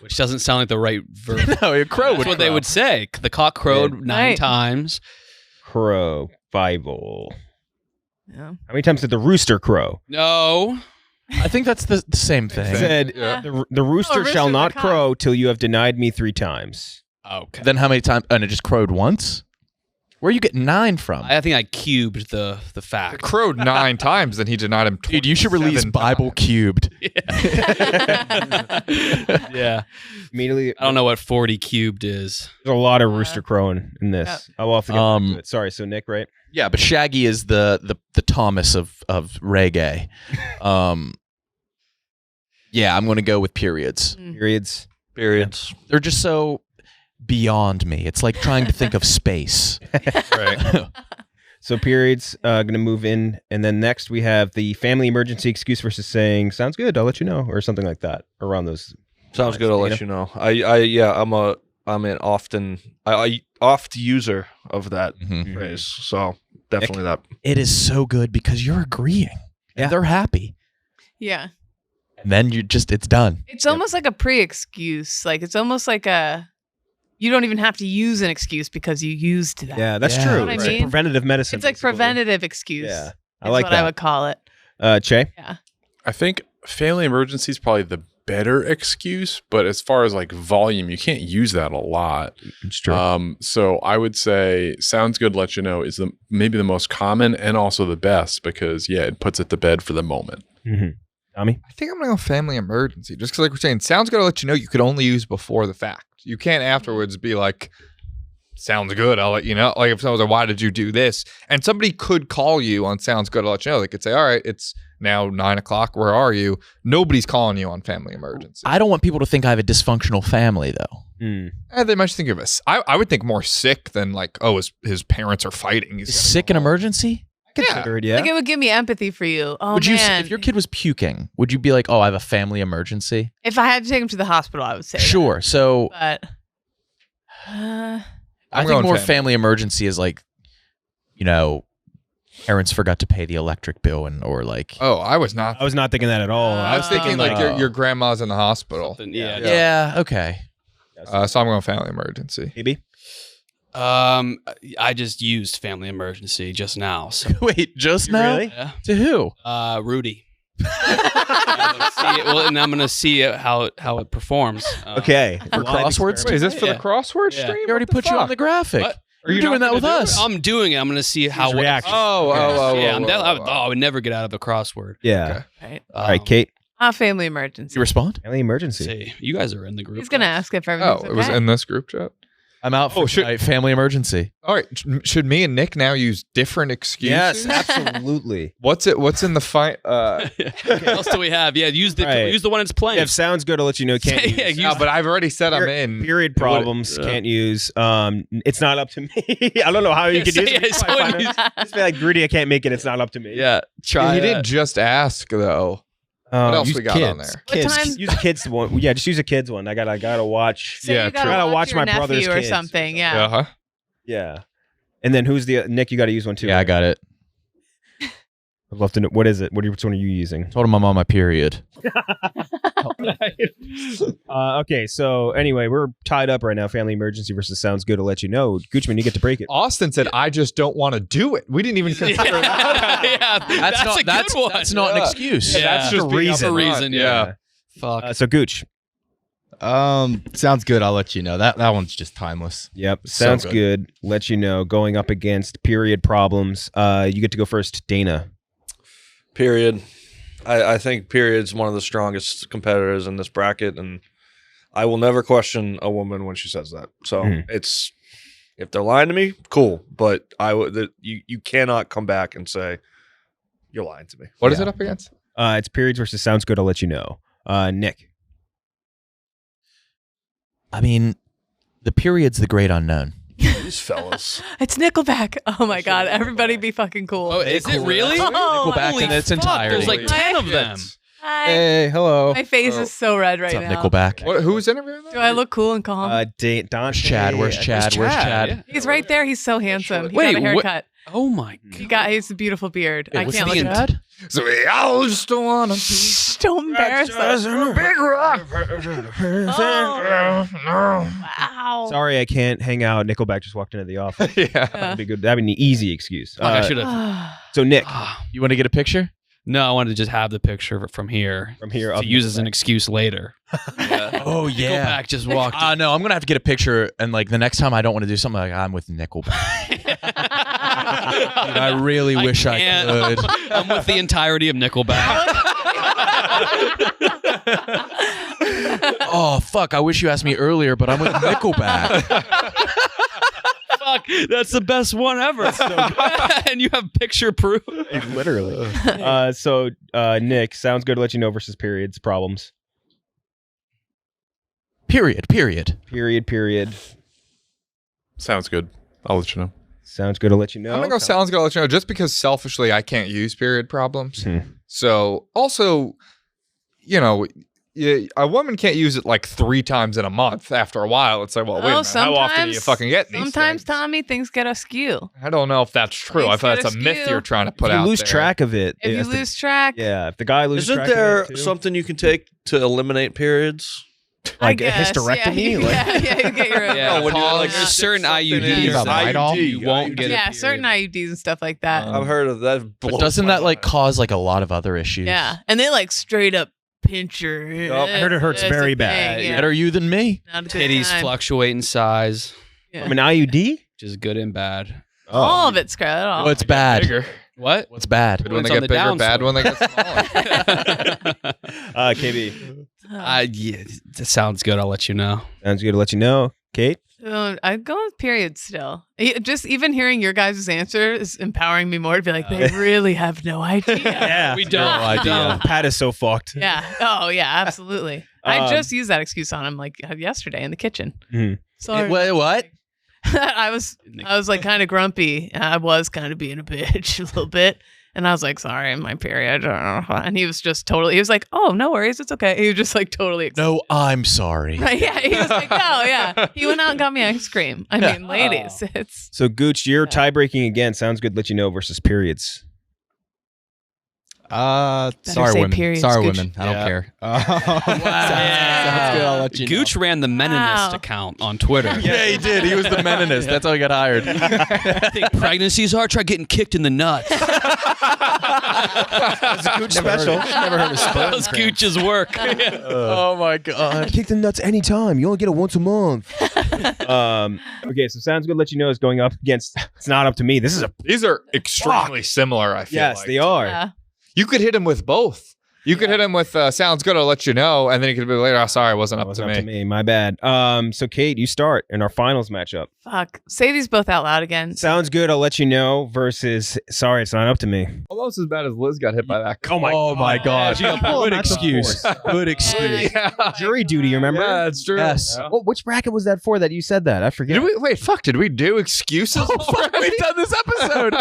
Which doesn't sound like the right verb. No, a crow That's would what they would say. The cock crowed 9 Right. times. Crow Bible. Yeah. How many times did the rooster crow? No. I think that's the same thing. Said Yeah. the rooster rooster's shall a not cock. crow till you have denied me 3 times. Okay. Then how many times? And it just crowed once? Where you get 9 from? I think I cubed the fact. crowed 9 times, then he denied him. Dude, you should release 27 Bible times. Cubed. Yeah. Immediately, I don't know what 40 cubed is. there's a lot of rooster crowing in this. I'll have to get back to it. Sorry, so Nick, right? Yeah, but Shaggy is the Thomas of reggae. Yeah, I'm going to go with periods. Periods. Periods. They're just so beyond me. It's like trying to think of space. Right. So periods, going to move in. And then next we have the family emergency excuse versus saying, sounds good, I'll let you know, or something like that around those. Sounds good. I'll let you know. I'm an oft user of that Mhm. phrase. So definitely that. It is so good because you're agreeing. Yeah. And they're happy. Yeah. And then it's done. It's almost like a pre-excuse. Like it's almost like you don't even have to use an excuse because you used that. Yeah, that's Yeah. true. You know what I It's like mean? preventative medicine. It's like basically. preventative excuse. Yeah. I is like what that. I would call it. Che? I think family emergency is probably the better excuse, but as far as like volume, you can't use that a lot. It's true. So I would say sounds good, let you know is maybe the most common and also the best because it puts it to bed for the moment. Mm-hmm. Tommy? I think I'm gonna go family emergency, just because like we're saying, sounds good. I'll let you know. You could only use before the fact. You can't afterwards be like, sounds good. I'll let you know. Like if someone's like, why did you do this? And somebody could call you on sounds good. I'll let you know. They could say, all right, it's now 9 o'clock. Where are you? Nobody's calling you on family emergency. I don't want people to think I have a dysfunctional family, though. Mm. They might just think of us. I would think more sick than like, oh, his parents are fighting. He's Is gotta sick go an home. emergency? Consider it, yeah. Like it would give me empathy for you. Oh Would you, man. if your kid was puking, would you be like, oh, I have a family emergency? If I had to take him to the hospital, I would say Sure. So that. But I I'm think going more family. family emergency is like, parents forgot to pay the electric bill or like. Oh, I was not. I was not thinking that at all. I was thinking like your grandma's in the hospital. Yeah. Yeah. Okay. So I'm going family emergency. Maybe. I just used family emergency just now. So Wait, just now? Really? yeah. To who? Rudy. And I'm gonna see how it performs. Okay. For Live crosswords? Wait, is this for Yeah. the crossword Yeah. stream? He already What the put you on fuck? the graphic. What? Are you doing that with us? I'm doing it. I'm gonna see how reaction. Yeah, I would never get out of a crossword. Yeah. Right. All right, Kate. Family emergency. You respond? Family emergency. See, you guys are in the group. He's gonna ask if everything's okay. It was in this group chat. I'm out for tonight, family emergency. All right, should me and Nick now use different excuses? Yes, absolutely. What's in the fight? What else do we have? Yeah, use the one that's playing. If sounds good, I'll let you know. Can't use. No, but I've already said I'm in. Period problems can't use. It's not up to me. I don't know how you could use it. Just be like, Rudy, I can't make it. It's not up to me. Yeah, try. He didn't just ask though. What else we got kids. on there? Kids. Use a kids one. Yeah, just use a kids one. I gotta watch. So you gotta watch my brother's or kids something. Yeah. Uh-huh. Yeah. And then who's the Nick? You got to use one too. Yeah, right? I got it. I'd love to know. What is it? Which one are you using? Told him I'm on my period. Okay, so anyway, we're tied up right now. Family emergency versus sounds good to let you know. Goochman, you get to break it. Austin said, "I just don't want to do it." We didn't even consider that. Yeah, that's a good one. That's not an excuse. Yeah, That's just a reason. reason. Yeah. Fuck. So Gooch. Sounds good. I'll let you know. That one's just timeless. Yep. So Sounds good. good. Let you know. Going up against period problems. You get to go first, Dana. Period. I think period's one of the strongest competitors in this bracket, and I will never question a woman when she says that. So it's, if they're lying to me, cool. But you cannot come back and say you're lying to me. What is it up against? It's periods versus sounds good. I'll let you know. Nick. I mean, the period's the great unknown. These fellas. It's Nickelback. Oh my god, everybody be fucking cool. Oh, is it really? Oh, Nickelback holy in its fuck, entirety. There's like 10 of them. Hi. Hey, hello. My face is so red right What's up, now. Nickelback? Who's interviewing that? Do I look cool and calm? Don. Where's Chad? Where's Chad? Where's Chad? Yeah. He's right there. He's so handsome. He Wait, got a haircut. Oh my god. He's a beautiful beard. I What's can't the look at Chad? So we all just don't want to. Shh, don't embarrass us. Big rock. Wow. Sorry, I can't hang out. Nickelback just walked into the office. Yeah. That'd be good. That'd be an easy excuse. Fuck, I should have. So Nick, You want to get a picture? No, I wanted to just have the picture from here from here to up use as an excuse later. Oh Nickelback just walked. No, I'm gonna have to get a picture, and like the next time I don't want to do something, like I'm with Nickelback. Dude, I really wish I can't. could. I'm with the entirety of Nickelback. Oh fuck! I wish you asked me earlier, but I'm with Nickelback. Fuck, that's the best one ever. And you have picture proof. literally. So Nick, sounds good to let you know versus periods problems. Period. Period. Sounds good. I'll let you know. Sounds good to let you know. I'm gonna go. Sounds gonna let you know, just because selfishly I can't use period problems. So also, a woman can't use it like 3 times in a month. After a while, it's like, well, wait a minute, how often do you fucking get these Sometimes, things? Tommy, things get askew. I don't know if that's true. I Things thought get that's a myth askew. you're trying to put If you out lose there. track of it. If you lose track, yeah, if the guy loses Isn't track there of it too, something you can take to eliminate periods? like I a guess, hysterectomy? Yeah, you get your Yeah, when you're like, there's certain something in IUDs your that IUD, you won't get. yeah, certain IUDs and stuff like that. I've heard of that. But doesn't that like cause like a lot of other issues? Yeah, and they like straight up pinch your. I heard it hurts That's very the bad. thing, yeah. Better you than me. Not a good Titties time. fluctuate in size, Yeah. From an IUD? which is good and bad. All of it's good. All. What's bad? Bigger. What? What's bad? Good when they It's on get the bigger, bad downswing. when they get smaller. KB. Yeah, that sounds good. I'll let you know. Sounds good to let you know. Kate? I'd go with period still. Just even hearing your guys' answer is empowering me more to be like, they really have no idea. Yeah. We don't. No idea. Pat is so fucked. Yeah. Oh, yeah, absolutely. I just used that excuse on him like yesterday in the kitchen. Mhm. Sorry. Wait, what? I was like kind of grumpy. I was kind of being a bitch a little bit. And I was like, sorry, my period. And he was just he was like, oh, no worries. It's okay. He was just like totally excited. No, I'm sorry. Right, yeah. He was like, oh, yeah. He went out and got me ice cream. I mean, ladies, it's. So Gooch, you're tie breaking again. Sounds good to let you know versus periods. Sorry, say women. period, Sorry, Scooch. women. I don't care. Yeah. Sounds good. I'll let you know. Gooch ran the Meninist account on Twitter. Yeah, he did. He was the Meninist. That's how he got hired. I think pregnancies are. Try getting kicked in the nuts. Gooch special. Never heard of That was Gooch's work. Oh my god. Kick the nuts anytime. You only get it once a month. Okay, so Sounds Good let you know is going up against It's Not Up to Me. This is a These are extremely similar, I feel like. they are. Yeah. You could hit him with both. You could hit him with Sounds Good, I'll let you know, and then you could be later, oh, sorry, it wasn't up to me. My bad. So Kate, you start in our finals matchup. Fuck. Say these both out loud again. Sounds Good, I'll let you know versus Sorry, It's Not Up to Me. Almost as bad as Liz got hit by that. Oh my god. Yeah, Good excuse. Good excuse. Jury duty, remember? Yeah, that's true. Yes. Yeah. Well, which bracket was that for that you said that? I forget. Did we do excuses? We've done this episode.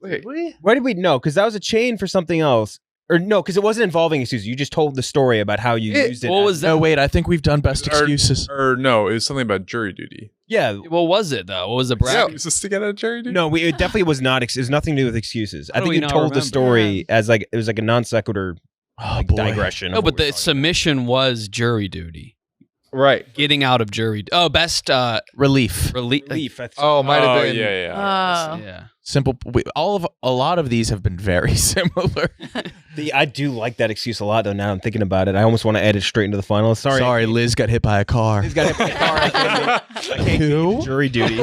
Wait. Why did we? No, because that was a chain for something else. Or no, because it wasn't involving excuses. You just told the story about how you used it. What was that? No, wait. I think we've done best excuses. Or no, it was something about jury duty. Yeah. What was it though? What was the bracket? Is this to get out of jury duty? No, it definitely was not. It was nothing to do with excuses. I do think we you not told the remember? story as like it was like a non sequitur Oh boy. digression. No, of but what we're the talking submission was jury duty. Right. Getting out of jury. Oh, best Relief. relief. about. Relief. Oh, it might have been. Yeah. Simple. A lot of these have been very similar. I do like that excuse a lot, though. Now I'm thinking about it, I almost want to add it straight into the final. Sorry, Liz got hit by a car. He's got hit by a car. I can't Who? do jury duty.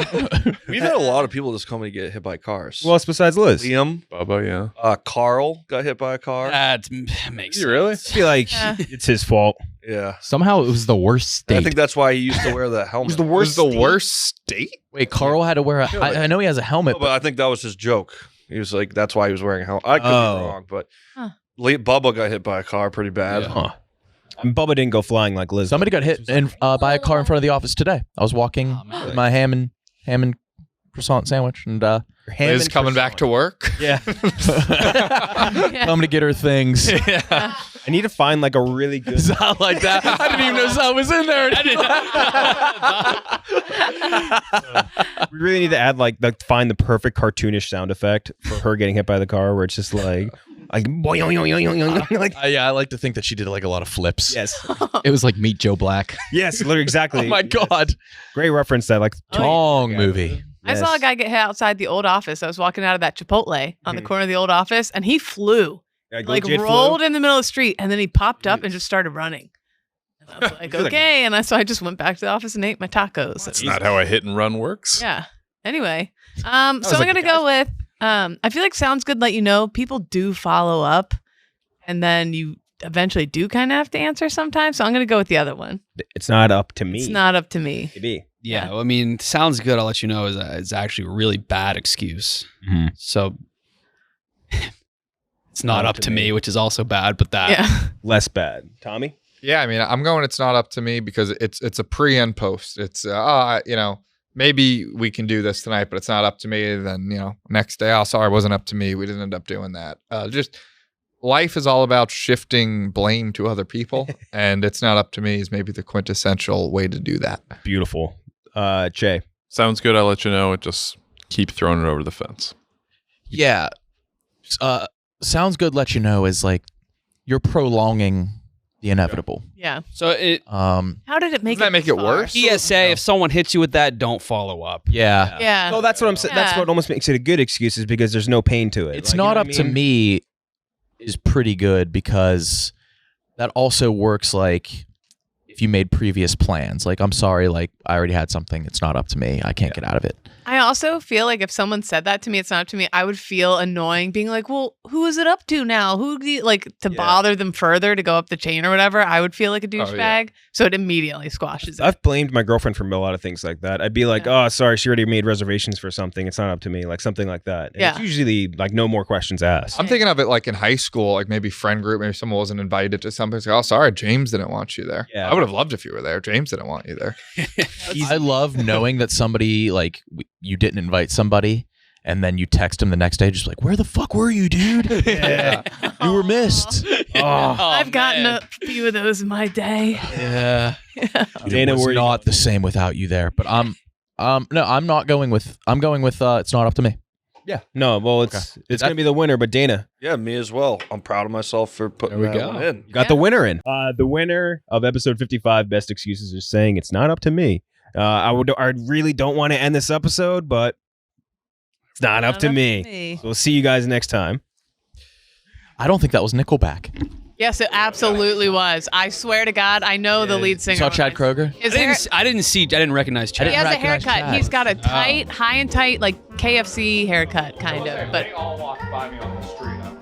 We've had a lot of people this company get hit by cars. Who else besides Liz? Liam, Bubba, yeah. Carl got hit by a car. That makes You really? I feel like Yeah. it's his fault. Yeah. Somehow it was the worst I state. think that's why he used to wear the helmet. the Was the worst state? Wait, Carl had to wear a. I know he has a helmet, No, but I think that was his joke. He was like, that's why he was wearing a helmet. I could be wrong, but Huh. Bubba got hit by a car pretty bad. Yeah. Huh. And Bubba didn't go flying like Liz. somebody got hit by a car in front of the office today. I was walking with my ham and croissant sandwich and Liz coming back to work. Yeah. coming to get her things. I need to find like a really good. Not like that. I didn't even know Sal was in there. We really need to add like find the perfect cartoonish sound effect for her getting hit by the car, where it's just like boing, like Yeah, I like to think that she did like a lot of flips. yes, It was like Meet Joe Black. yes, literally exactly. Oh my god. Great reference that like Long movie. I saw a guy get hit outside the old office. I was walking out of that Chipotle on the corner of the old office, and he flew, like rolled in the middle of the street, and then he popped up and just started running. And I was like, okay. And so I just went back to the office and ate my tacos. That's not how a hit and run works. Yeah. Anyway, so I'm gonna go with. I feel like Sounds Good. Let you know people do follow up, and then you eventually do kind of have to answer sometimes. So I'm gonna go with the other one. It's not up to me. It's not up to me. Maybe. Yeah, I mean, Sounds Good. I'll let you know is actually a really bad excuse. Mhm. So it's not up to me, which is also bad. But that Yeah. Less bad. Tommy. Yeah, I mean, I'm going. It's not up to me because it's a pre and post. It's maybe we can do this tonight, but it's not up to me. Then next day, oh, sorry, it wasn't up to me. We didn't end up doing that. Just life is all about shifting blame to other people, and it's not up to me is maybe the quintessential way to do that. Beautiful. Cheah. Sounds good. I'll let you know. Just keep throwing it over the fence. Yeah. Sounds Good let you know is like you're prolonging the inevitable. Yeah. So it How did it make Doesn't that make it far? worse? PSA. If someone hits you with that, don't follow up. Yeah. Yeah. Well, that's what I'm saying. That's Yeah. what almost makes it a good excuse, is because there's no pain to it. It's Like, not you know up what I to mean? me is pretty good because that also works like if you made previous plans. Like, I'm sorry, like I already had something. It's not up to me. I can't get out of it. I also feel like if someone said that to me, it's not up to me, I would feel annoying being like, well, who is it up to now? Who do you, like, to bother them further to go up the chain or whatever? I would feel like a douchebag. So it immediately squashes it. I've blamed my girlfriend for a lot of things like that. I'd be like, oh, sorry, she already made reservations for something. It's not up to me. Like something like that. And Yeah. It's usually like no more questions asked. I'm thinking of it like in high school, like maybe friend group, maybe someone wasn't invited to something. It's like, oh, sorry, James didn't want you there. Yeah. I would have loved if you were there. James didn't want you there. I love knowing that somebody like you didn't invite somebody and then you text them the next day just like, where the fuck were you, dude? Yeah. You were missed. I've gotten a few of those in my day. Yeah. Dana, it was were you not the same without you there. But I'm not going with it's not up to me. Yeah. No, well, it's going to be the winner, but Dana, Yeah, me as well. I'm proud of myself for putting There we that go. one in. you got the winner in. The winner of episode 55, Best Excuses, is saying it's not up to me. I really don't want to end this episode, but it's not up to me. So we'll see you guys next time. I don't think that was Nickelback. Yes, it absolutely was. I swear to God, I know the lead singer. You saw Chad Kroger? His hair, I didn't recognize Chad. he has a recognize haircut. Chad. He's got a tight, high and tight, like KFC haircut, kind of. But all walked by me on the street.